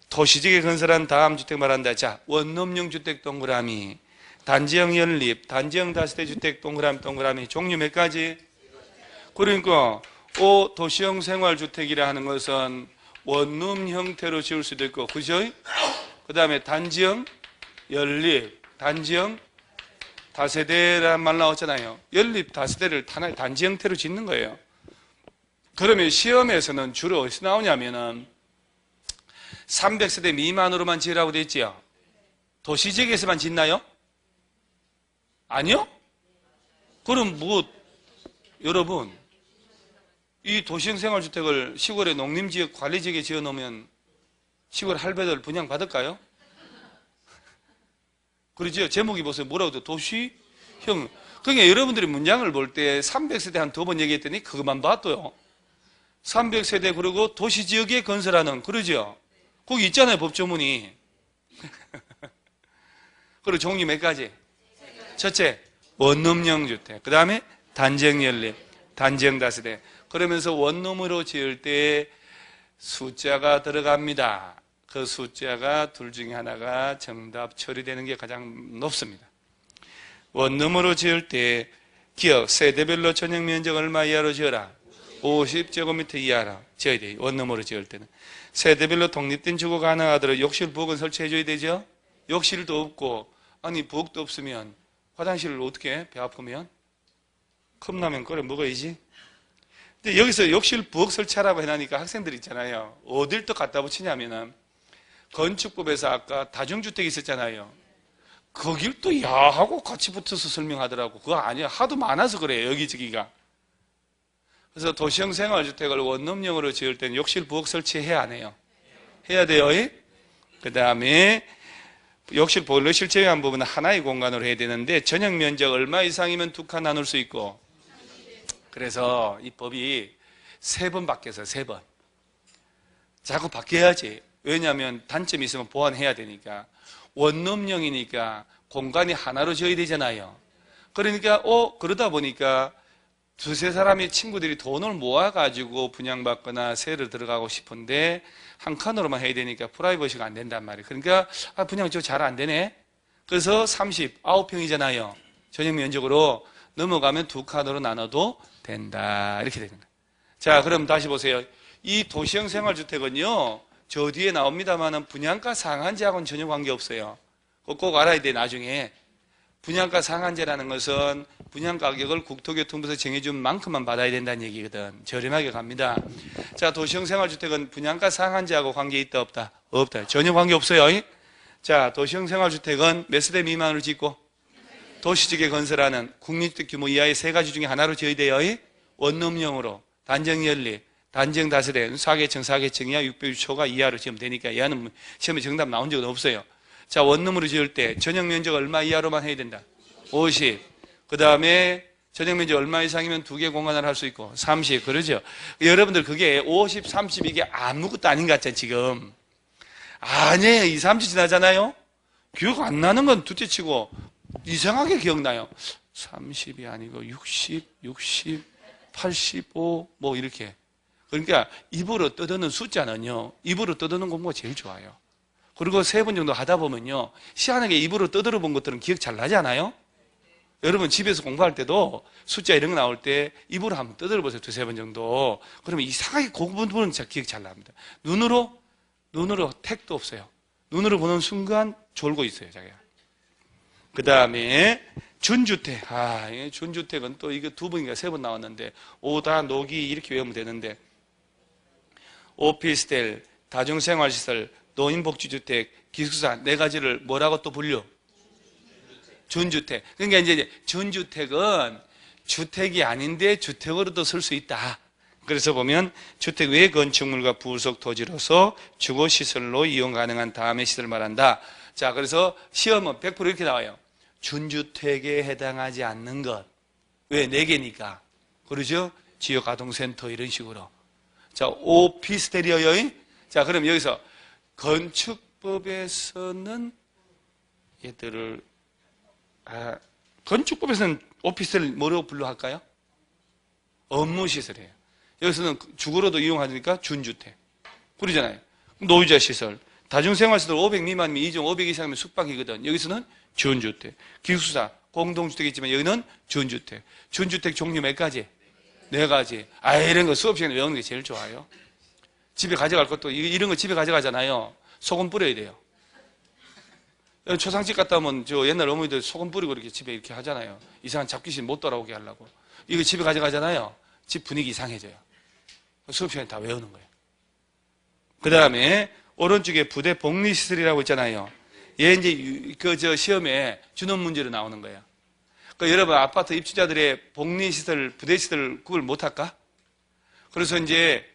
도시지역에 건설한 다음 주택 말한다. 자, 원룸형 주택 동그라미, 단지형 연립, 단지형 다세대 주택 동그라미, 종류 몇 가지? 그러니까 도시형 생활주택이라 하는 것은 원룸 형태로 지을 수도 있고, 그죠? 그 다음에 단지형 연립, 단지형 다세대란 말 나왔잖아요. 연립 다세대를 단지 형태로 짓는 거예요. 그러면 시험에서는 주로 어디서 나오냐면은 300세대 미만으로만 지으라고 돼 있지요. 도시지역에서만 짓나요? 아니요? 그럼 여러분, 이 도시형 생활주택을 시골의 농림지역 관리지역에 지어 놓으면 시골 할배들 분양받을까요? 그러죠? 제목이 보세요. 뭐라고 돼? 도시형. 그러니까 여러분들이 문장을 볼 때 300세대 한 2번 얘기했더니 그것만 봤어요. 300세대 그리고 도시지역에 건설하는, 그러죠? 거기 있잖아요, 법조문이. 그리고 종류 몇 가지? 첫째, 원룸형 주택. 그 다음에 단지형 연립, 단지형 다세대. 그러면서 원룸으로 지을 때 숫자가 들어갑니다. 그 숫자가 둘 중에 하나가 정답 처리되는 게 가장 높습니다. 원룸으로 지을 때 기억, 세대별로 전용 면적 얼마 이하로 지어라? 50제곱미터 이하로 지어야 돼요. 원룸으로 지을 때는. 세대별로 독립된 주거 가능하도록 욕실, 부엌은 설치해줘야 되죠? 욕실도 없고, 부엌도 없으면 화장실을 어떻게 해? 배 아프면? 컵라면 끓여 먹어야지. 근데 여기서 욕실, 부엌 설치하라고 해놓으니까 학생들 있잖아요. 어딜 또 갖다 붙이냐면은 건축법에서 아까 다중주택 있었잖아요. 거길 또 야하고 같이 붙어서 설명하더라고. 그거 아니야. 하도 많아서 그래요, 여기저기가. 그래서 도시형 생활주택을 원룸형으로 지을 때는 욕실, 부엌 설치해야 안 해요? 해야 돼요. 그 다음에 욕실, 보일러실 제외한 부분은 하나의 공간으로 해야 되는데 전용 면적 얼마 이상이면 2칸 나눌 수 있고, 그래서 이 법이 3번 바뀌어서 3번. 자꾸 바뀌어야지. 왜냐하면 단점이 있으면 보완해야 되니까. 원룸형이니까 공간이 하나로 지어야 되잖아요. 그러니까 그러다 보니까 두세 사람의 친구들이 돈을 모아가지고 분양받거나 세를 들어가고 싶은데 한 칸으로만 해야 되니까 프라이버시가 안 된단 말이에요. 그러니까 분양 저 잘 안 되네. 그래서 39평이잖아요. 전용 면적으로 넘어가면 두 칸으로 나눠도 된다. 이렇게 되는 거예요. 자, 그럼 다시 보세요. 이 도시형 생활주택은요, 저 뒤에 나옵니다만은 분양가 상한제하고는 전혀 관계없어요. 꼭 알아야 돼, 나중에. 분양가 상한제라는 것은 분양가격을 국토교통부에서 정해준 만큼만 받아야 된다는 얘기거든. 저렴하게 갑니다. 자, 도시형 생활주택은 분양가 상한제하고 관계 있다, 없다? 없다. 전혀 관계 없어요. 자, 도시형 생활주택은 몇 세대 미만으로 짓고 도시지역에 건설하는 국민주택 규모 이하의 세 가지 중에 하나로 지어야 돼요. 원룸형으로, 단정연리, 단정 다세대, 4계층 이하 600초가 이하로 지으면 되니까 이하는 시험에 정답 나온 적은 없어요. 자, 원룸으로 지을 때 전용 면적 얼마 이하로만 해야 된다? 50. 그 다음에 전용 면적 얼마 이상이면 두 개 공간을 할 수 있고 30. 그러죠? 여러분들 그게 50, 30 이게 아무것도 아닌 것 같잖아요, 지금. 아니에요. 2, 3주 지나잖아요? 기억 안 나는 건 둘째치고 이상하게 기억나요. 30이 아니고 60, 85 뭐 이렇게. 그러니까 입으로 떠드는 숫자는요, 입으로 떠드는 공부가 제일 좋아요. 그리고 3번 정도 하다 보면요, 희한하게 입으로 떠들어 본 것들은 기억 잘 나지 않아요? 여러분 집에서 공부할 때도 숫자 이런 거 나올 때 입으로 한번 떠들어 보세요. 2, 3번 정도. 그러면 이상하게 그 부분은 기억 잘 납니다. 눈으로 택도 없어요. 눈으로 보는 순간 졸고 있어요, 자기가. 그 다음에 준주택. 준주택은 또 이거 2번인가 3번 나왔는데 오다, 노기 이렇게 외우면 되는데 오피스텔, 다중생활시설, 노인복지주택, 기숙사 4가지를 뭐라고 또 불려? 준주택. 그러니까 이제 준주택은 주택이 아닌데 주택으로도 쓸 수 있다. 그래서 보면 주택 외 건축물과 부속 토지로서 주거시설로 이용 가능한 다음의 시설을 말한다. 자, 그래서 시험은 100% 이렇게 나와요. 준주택에 해당하지 않는 것. 왜? 4개니까. 그러죠? 지역아동센터 이런 식으로. 자, 오피스텔이에요. 자, 그럼 여기서 건축법에서는 얘들을 건축법에서는 오피스텔 뭐라고 분류할까요? 업무시설이에요. 여기서는 주거로도 이용하니까 준주택. 그러잖아요. 노유자시설. 다중생활시설 500 미만이면 2종, 500 이상이면 숙박이거든. 여기서는 준주택. 기숙사, 공동주택이지만 여기는 준주택. 준주택 종류 몇 가지? 4가지. 이런 거 수업 시간에 외우는 게 제일 좋아요. 집에 가져갈 것도, 이런 거 집에 가져가잖아요. 소금 뿌려야 돼요. 초상집 갔다 오면 저 옛날 어머니들 소금 뿌리고 이렇게 집에 이렇게 하잖아요. 이상한 잡귀신 못 돌아오게 하려고. 이거 집에 가져가잖아요. 집 분위기 이상해져요. 수업 시간에 다 외우는 거예요. 그 다음에 오른쪽에 부대 복리시설이라고 있잖아요. 얘 이제 저 시험에 준원 문제로 나오는 거예요. 그러니까 여러분 아파트 입주자들의 복리시설, 부대시설 구별 못할까? 그래서 이제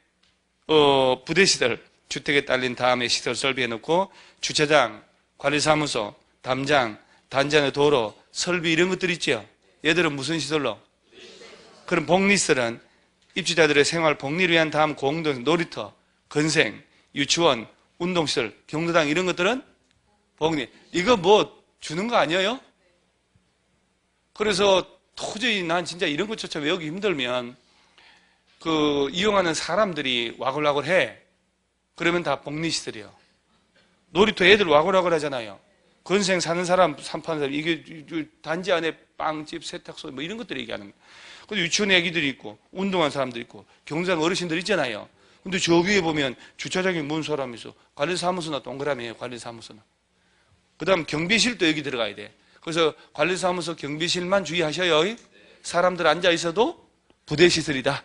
부대시설, 주택에 딸린 다음에 시설 설비해놓고 주차장, 관리사무소, 담장, 단지 안의 도로, 설비 이런 것들 있죠. 얘들은 무슨 시설로? 그럼 복리시설은 입주자들의 생활 복리를 위한 다음 공동 놀이터, 건생, 유치원, 운동시설, 경로당 이런 것들은 복리. 이거 뭐 주는 거 아니에요? 그래서 도저히 난 진짜 이런 것조차 외우기 힘들면 이용하는 사람들이 와글와글해. 그러면 다 복리시설이에요. 놀이터 애들 와글와글 하잖아요. 건생 사는 사람, 산파는 사람, 이게 단지 안에 빵집, 세탁소 뭐 이런 것들 얘기하는 거예요. 근데 유치원 애기들이 있고, 운동하는 사람들 있고, 경상 어르신들 있잖아요. 근데 저 위에 보면 주차장에 뭔 사람이 있어. 관리사무소나 동그라미에요, 관리사무소나. 그 다음 경비실도 여기 들어가야 돼. 그래서 관리사무소 경비실만 주의하셔요. 사람들 앉아 있어도 부대시설이다.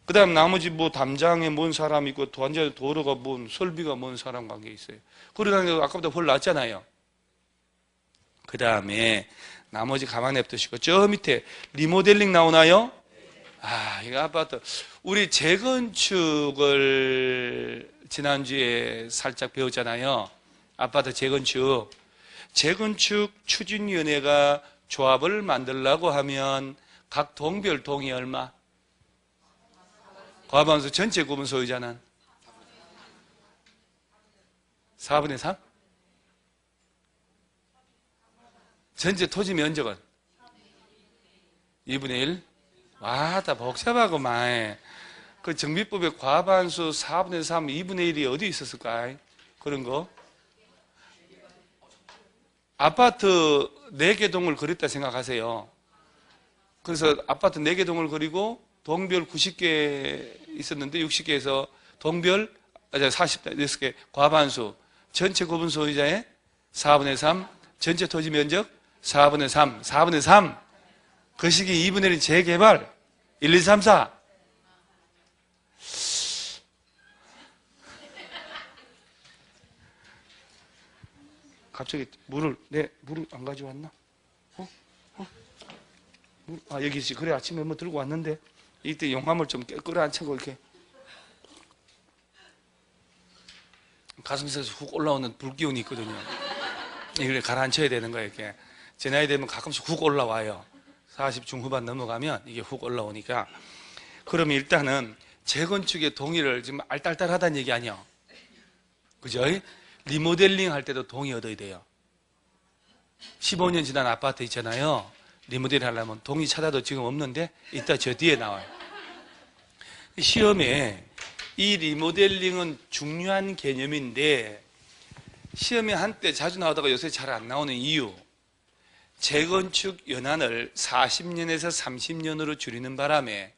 그 다음 나머지 뭐 담장에 뭔 사람 있고 완전 도로가 뭔 설비가 뭔 사람 관계 있어요. 그러다가 아까보다 훨 낫잖아요. 그 다음에 나머지 가만히 냅두시고 저 밑에 리모델링 나오나요? 이거 아파트 우리 재건축을 지난주에 살짝 배웠잖아요. 아파트 재건축 추진위원회가 조합을 만들려고 하면 각 동별 동의 얼마? 과반수 전체 구분 소유자는 4분의 3? 전체 토지 면적은 2분의 1? 와, 다 복잡하구만. 그 정비법의 과반수 4분의 3, 2분의 1이 어디 있었을까? 그런 거? 아파트 4개 동을 그렸다 생각하세요. 그래서 아파트 4개 동을 그리고 동별 90개 있었는데 60개에서 동별 46개 과반수 전체 구분 소유자의 4분의 3 전체 토지 면적 4분의 3 4분의 3 그 시기 2분의 1 재개발 1, 2, 3, 4 갑자기 물을 안 가져왔나? 여기 있지. 그래, 아침에 뭐 들고 왔는데, 이때 용암을 좀 끌어안고 이렇게. 가슴에서 훅 올라오는 불기운이 있거든요. 이걸 가라앉혀야 되는 거예요, 이렇게. 제 나이 되면 가끔씩 훅 올라와요. 40 중후반 넘어가면 이게 훅 올라오니까. 그러면 일단은 재건축의 동의를 지금 알딸딸하다는 얘기 아니야. 그죠? 리모델링 할 때도 동의 얻어야 돼요. 15년 지난 아파트 있잖아요. 리모델링 하려면 동의 찾아도 지금 없는데 이따 저 뒤에 나와요. 시험에 이 리모델링은 중요한 개념인데 시험에 한때 자주 나오다가 요새 잘 안 나오는 이유, 재건축 연한을 40년에서 30년으로 줄이는 바람에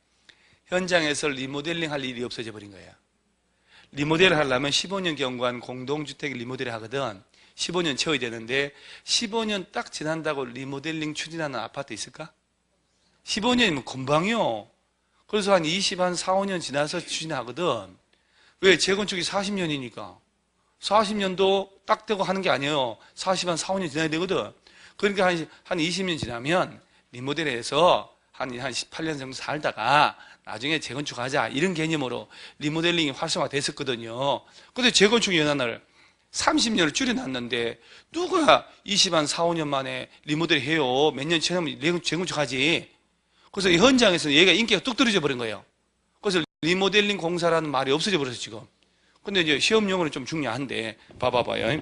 현장에서 리모델링 할 일이 없어져 버린 거예요. 리모델을 하려면 15년 경과한 공동주택 리모델을 하거든. 15년 채워야 되는데 15년 딱 지난다고 리모델링 추진하는 아파트 있을까? 15년이면 금방이요. 그래서 한 4, 5년 지나서 추진하거든. 왜? 재건축이 40년이니까. 40년도 딱 되고 하는 게 아니에요. 4, 5년 지나야 되거든. 그러니까 한 20년 지나면 리모델에서 한 18년 정도 살다가 나중에 재건축하자 이런 개념으로 리모델링이 활성화 됐었거든요. 근데 재건축 연한을 30년을 줄여놨는데 누가 4, 5년 만에 리모델 해요. 몇 년 지나면 재건축하지. 그래서 이 현장에서는 얘가 인기가 뚝 떨어져 버린 거예요. 그래서 리모델링 공사라는 말이 없어져 버렸어요, 지금. 근데 이제 시험용어는 좀 중요한데 봐봐요.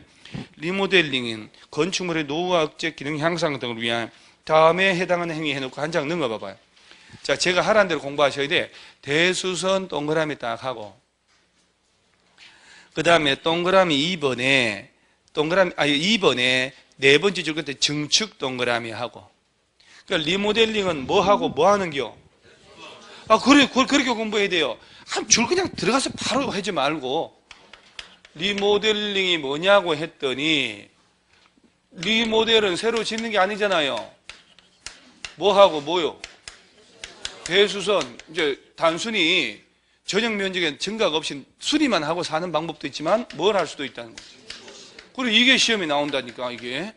리모델링은 건축물의 노후와 억제 기능 향상 등을 위한 다음에 해당하는 행위 해놓고 한 장 넘어 봐봐요. 자, 제가 하라는 대로 공부하셔야 돼. 대수선 동그라미 딱 하고, 그 다음에 동그라미 2번에, 2번에 네 번째 줄 끝에 증축 동그라미 하고. 그러니까 리모델링은 뭐 하고 뭐 하는 겨? 그래, 그렇게 공부해야 돼요. 한 줄 그냥 들어가서 바로 하지 말고. 리모델링이 뭐냐고 했더니, 리모델은 새로 짓는 게 아니잖아요. 뭐 하고 뭐요? 대수선, 이제 단순히 전용 면적에 증가가 없이 수리만 하고 사는 방법도 있지만 뭘 할 수도 있다는 거죠. 그리고 이게 시험에 나온다니까, 이게.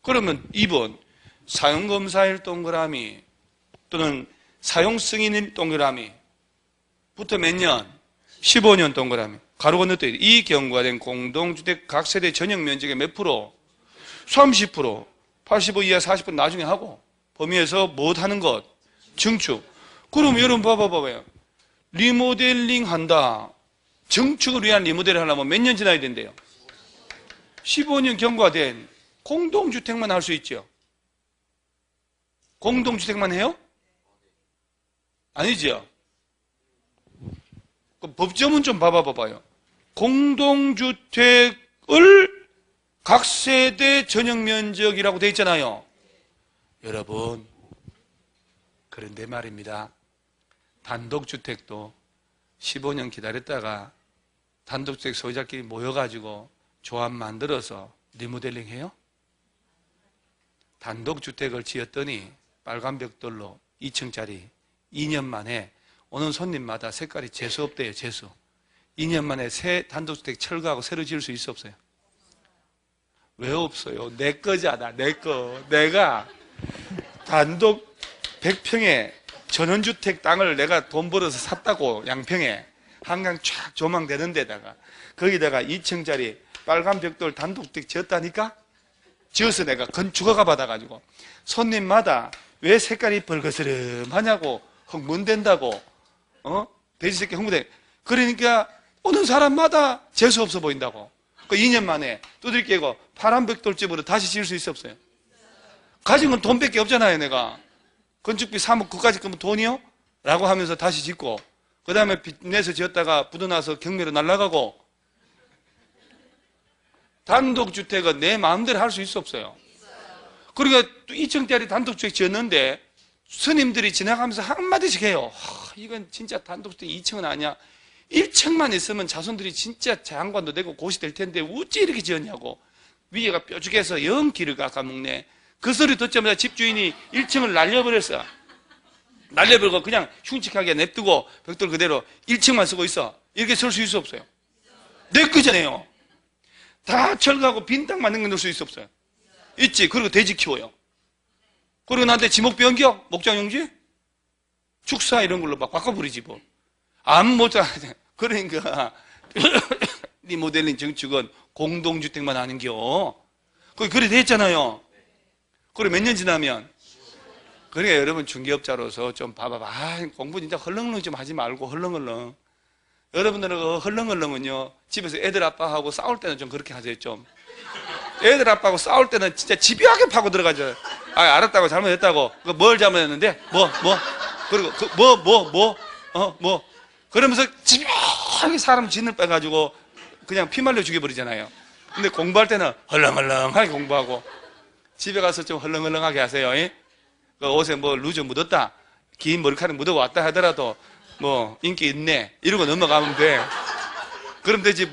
그러면 2번, 사용검사일 동그라미 또는 사용승인일 동그라미 부터 몇 년? 15년 동그라미. 가로 건너뛰기. 이 경과된 공동주택 각 세대 전용 면적의 몇 프로? 30%. 85 이하 40% 나중에 하고 범위에서 뭐 하는 것? 증축. 그럼 여러분 봐봐요. 리모델링 한다. 증축을 위한 리모델을 하려면 몇 년 지나야 된대요? 15년 경과된 공동주택만 할 수 있죠. 공동주택만 해요? 아니죠. 그 법점은 좀 봐봐요. 공동주택을 각 세대 전용 면적이라고 되어 있잖아요. 여러분, 그런데 말입니다. 단독주택도 15년 기다렸다가 단독주택 소유자끼리 모여가지고 조합 만들어서 리모델링 해요? 단독주택을 지었더니 빨간 벽돌로 2층짜리 2년 만에 오는 손님마다 색깔이 재수 없대요, 재수. 2년 만에 새 단독주택 철거하고 새로 지을 수 있어 없어요? 왜 없어요? 내 거잖아, 내 거. 내가 단독 100평에 전원주택 땅을 내가 돈 벌어서 샀다고, 양평에. 한강 쫙 조망되는 데다가. 거기다가 2층짜리 빨간 벽돌 단독주택 지었다니까? 지어서 내가 건축허가 받아가지고. 손님마다 왜 색깔이 벌거스름하냐고, 흥분된다고, 돼지 새끼 흥분돼. 그러니까 오는 사람마다 재수 없어 보인다고. 그 2년 만에 두들 깨고 파란 벽돌집으로 다시 지을 수 있어 없어요? 가진 건 돈밖에 없잖아요, 내가. 건축비 3억 그까지 끄면 돈이요? 라고 하면서 다시 짓고, 그 다음에 빚 내서 지었다가 부도나서 경매로 날아가고. 단독주택은 내 마음대로 할 수 있어 없어요? 그러니까 2층짜리 단독주택 지었는데 스님들이 지나가면서 한마디씩 해요. 이건 진짜 단독주택 2층은 아니야. 1층만 있으면 자손들이 진짜 장관도 되고 고시 될 텐데 어찌 이렇게 지었냐고. 위에가 뾰족해서 영 길을 깎아먹네. 그 소리 듣자마자 집주인이 1층을 날려버렸어. 날려버리고 그냥 흉측하게 냅두고 벽돌 그대로 1층만 쓰고 있어. 이렇게 쓸 수 있어 없어요? 내 거잖아요. 다 철거하고 빈 땅만 넣을 수 있어 없어요? 있지. 그리고 돼지 키워요. 그리고 나한테 지목 변경, 목장용지, 축사 이런 걸로 막 바꿔버리지 뭐. 안 못하. 그러니까 리모델링 정축은 공동주택만 하는겨. 그래 됐잖아요. 그리고 몇 년 지나면. 그러니까 여러분 중개업자로서 좀 봐봐. 공부 진짜 헐렁헐렁 좀 하지 말고 헐렁헐렁. 여러분들은 그 헐렁헐렁은요, 집에서 애들 아빠하고 싸울 때는 좀 그렇게 하세요, 좀. 애들 아빠하고 싸울 때는 진짜 집요하게 파고 들어가죠. 알았다고 잘못했다고. 뭘 잘못했는데? 그리고 그러면서 집요하게 사람 진을 빼가지고 그냥 피 말려 죽여버리잖아요. 근데 공부할 때는 헐렁헐렁하게 공부하고 집에 가서 좀 헐렁헐렁하게 하세요. 그 옷에 뭐 루즈 묻었다, 긴 머리카락 묻어왔다 하더라도 뭐 인기 있네 이러고 넘어가면 돼. 그럼 되지.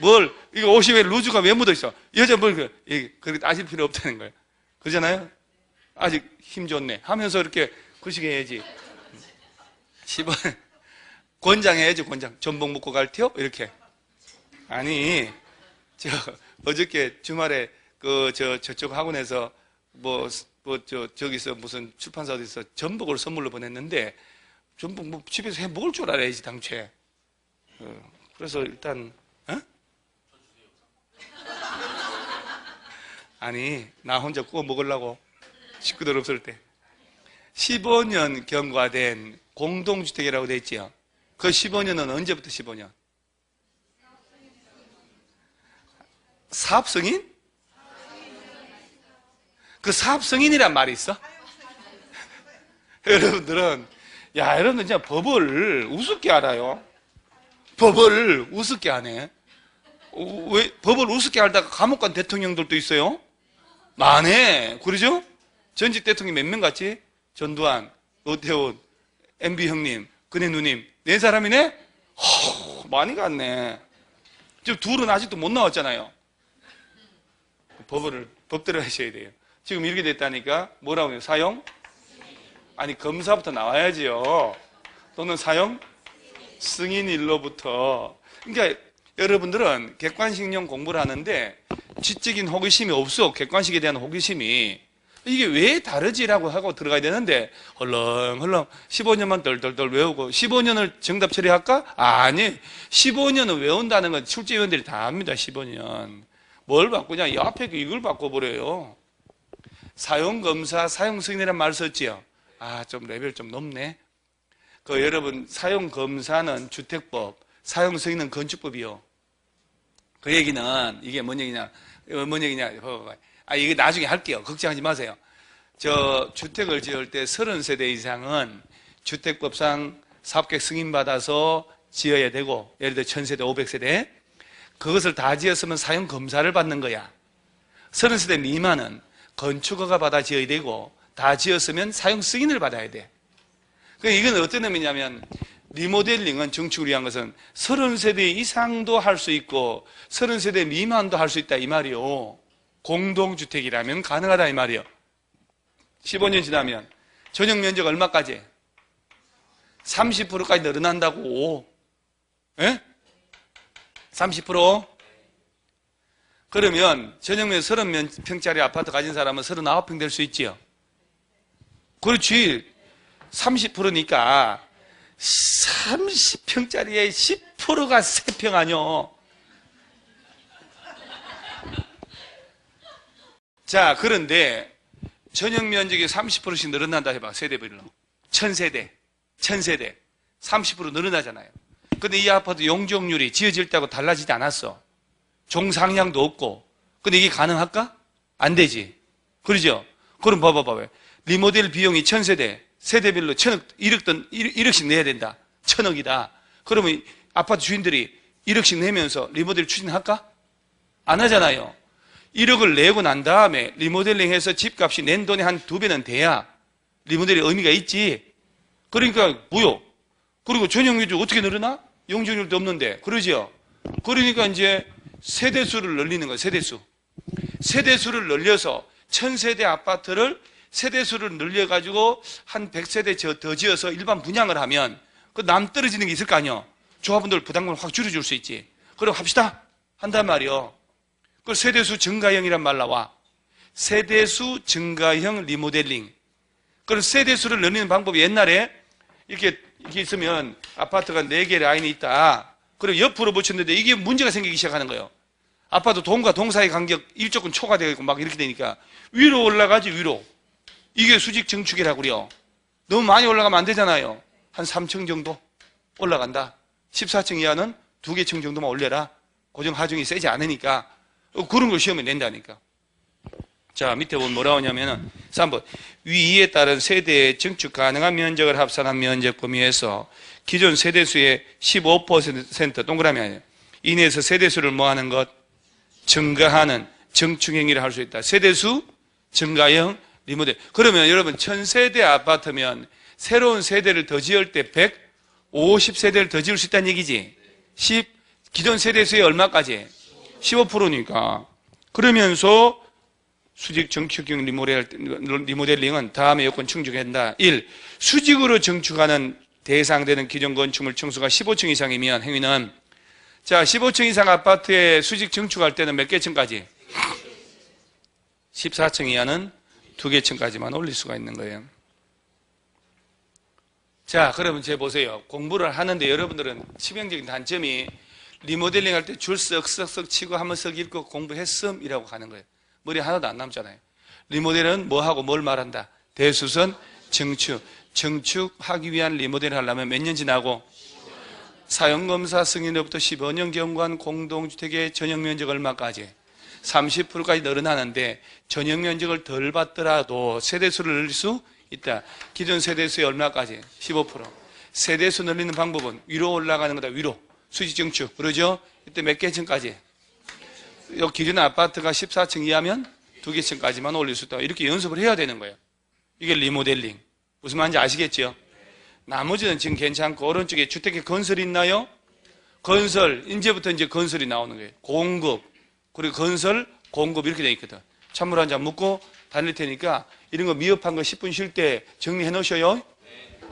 이거 옷이 왜 루즈가 왜 묻어있어? 여자 그렇게 따질 필요 없다는 거예요. 그러잖아요. 아직 힘 좋네 하면서 이렇게 그시게 해야지. 10원 권장 해야지. 권장. 전복 먹고 갈 티요? 이렇게. 아니 어저께 주말에 저쪽 학원에서 저기서 무슨 출판사 어디서 전복을 선물로 보냈는데, 전복 집에서 해 먹을 줄 알아야지 당초에. 그래서 일단 아니 나 혼자 구워 먹으려고, 식구들 없을 때. 15년 경과된 공동주택이라고 돼 있지요. 그 15년은 언제부터 15년? 사업승인? 그 사업승인이란 말이 있어? 여러분들은 여러분들 진짜 법을 우습게 알아요. 법을 우습게 하네. 왜 법을 우습게 알다가 감옥 간 대통령들도 있어요? 많네. 그러죠? 전직 대통령 몇 명 같지? 전두환, 노태훈, MB 형님, 근혜 누님, 4사람이네? 많이 갔네. 지금 둘은 아직도 못 나왔잖아요. 법대로 하셔야 돼요. 지금 이렇게 됐다니까 뭐라고 해요? 사형? 아니 검사부터 나와야지요. 또는 사형? 승인일로부터. 그러니까 여러분들은 객관식용 공부를 하는데 지적인 호기심이 없어. 객관식에 대한 호기심이. 이게 왜 다르지라고 하고 들어가야 되는데 헐렁헐렁 15년만 덜덜덜 외우고 15년을 정답 처리할까? 아니, 15년은 외운다는 건 출제위원들이 다 합니다. 15년 뭘 바꾸냐? 이 앞에 이걸 바꿔버려요. 사용검사, 사용승인이라는 말 썼지요. 좀 레벨 좀 높네. 여러분 사용검사는 주택법, 사용승인은 건축법이요. 그 얘기는 이게 뭔 얘기냐? 이게 나중에 할게요. 걱정하지 마세요. 주택을 지을 때 30세대 이상은 주택법상 사업계획 승인받아서 지어야 되고, 예를 들어 1000세대, 500세대 그것을 다 지었으면 사용검사를 받는 거야. 30세대 미만은 건축허가 받아 지어야 되고, 다 지었으면 사용 승인을 받아야 돼. 그러니까 이건 어떤 의미냐면, 리모델링은 정축을 위한 것은 30세대 이상도 할 수 있고 30세대 미만도 할 수 있다 이 말이요. 공동주택이라면 가능하다 이 말이요. 15년 지나면 전용 면적 얼마까지? 30%까지 늘어난다고. 예? 30%? 그러면 전용 면적 30평짜리 아파트 가진 사람은 39평 될 수 있지요. 그렇지. 30%니까 30평짜리에 10%가 3평 아니요. 자, 그런데 전용 면적이 30%씩 늘어난다 해봐. 세대별로. 1000세대 30% 늘어나잖아요. 근데 이 아파트 용적률이 지어질 때하고 달라지지 않았어. 종상향도 없고. 근데 이게 가능할까? 안 되지. 그러죠? 그럼 봐봐. 리모델 비용이 1000세대 세대별로 1억씩 내야 된다. 1,000억이다. 그러면 아파트 주인들이 1억씩 내면서 리모델 추진할까? 안 하잖아요. 1억을 내고 난 다음에 리모델링해서 집값이 낸 돈의 한 2배는 돼야 리모델이 의미가 있지. 그러니까 무효. 그리고 전용유주 어떻게 늘어나? 용적률도 없는데. 그러죠? 그러니까 이제 세대수를 늘리는 거예요. 세대수. 세대수를 늘려서 1,000세대 아파트를 세대수를 늘려가지고 한 100세대 더 지어서 일반 분양을 하면 그 남 떨어지는 게 있을 거 아니에요. 조합원들 부담금을 확 줄여줄 수 있지. 그럼 합시다. 한단 말이요. 그 세대수 증가형이란 말 나와. 세대수 증가형 리모델링. 그럼 세대수를 늘리는 방법이 옛날에 이렇게 있으면 아파트가 4개 라인이 있다. 그럼 옆으로 붙였는데 이게 문제가 생기기 시작하는 거예요. 아파트 동과 동 사이 간격 1조금 초과되고 막 이렇게 되니까 위로 올라가지 위로. 이게 수직 증축이라고 그래요. 너무 많이 올라가면 안 되잖아요. 한 3층 정도 올라간다. 14층 이하는 2개 층 정도만 올려라. 고정 하중이 세지 않으니까. 그런 걸 시험에 낸다니까. 자, 밑에 보면 뭐라고 하냐면은 3번. 위에 따른 세대의 증축 가능한 면적을 합산한 면적 범위에서 기존 세대수의 15% 동그라미 아니에요. 이내에서 세대수를 뭐하는 것? 증가하는 증축 행위를 할 수 있다. 세대수 증가형 리모델. 그러면 여러분 1,000세대 아파트면 새로운 세대를 더 지을 때 150세대를 더 지을 수 있다는 얘기지. 기존 세대수의 얼마까지? 15%니까. 그러면서 수직 증축형 리모델링은 다음에 요건 충족한다. 1. 수직으로 증축하는 대상되는 기존 건축물 층수가 15층 이상이면 행위는, 자, 15층 이상 아파트에 수직 증축할 때는 몇 개 층까지? 14층 이하는 2개 층까지만 올릴 수가 있는 거예요. 자, 그러면 제 보세요. 공부를 하는데 여러분들은 치명적인 단점이 리모델링 할 때 줄 썩썩썩 치고 한번 썩 읽고 공부했음 이라고 하는 거예요. 머리 하나도 안 남잖아요. 리모델은 뭐하고 뭘 말한다? 대수선, 증축하기 위한 리모델을 하려면 몇 년 지나고? 사용검사 승인으로부터 15년 경과한 공동주택의 전용면적 얼마까지? 30%까지 늘어나는데 전용면적을 덜 받더라도 세대수를 늘릴 수 있다. 기존 세대수의 얼마까지? 15%. 세대수 늘리는 방법은 위로 올라가는 거다. 위로. 수직 증축. 그러죠? 이때 몇 개 층까지? 기존 아파트가 14층 이하면 2개 층까지만 올릴 수 있다. 이렇게 연습을 해야 되는 거예요. 이게 리모델링. 무슨 말인지 아시겠죠? 나머지는 지금 괜찮고, 오른쪽에 주택의 건설이 있나요? 건설. 이제부터 이제 건설이 나오는 거예요. 공급. 그리고 건설, 공급 이렇게 돼 있거든. 찬물 한 잔 묻고 다닐 테니까 이런 거 미흡한 거 10분 쉴 때 정리해 놓으셔요.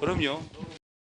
그럼요.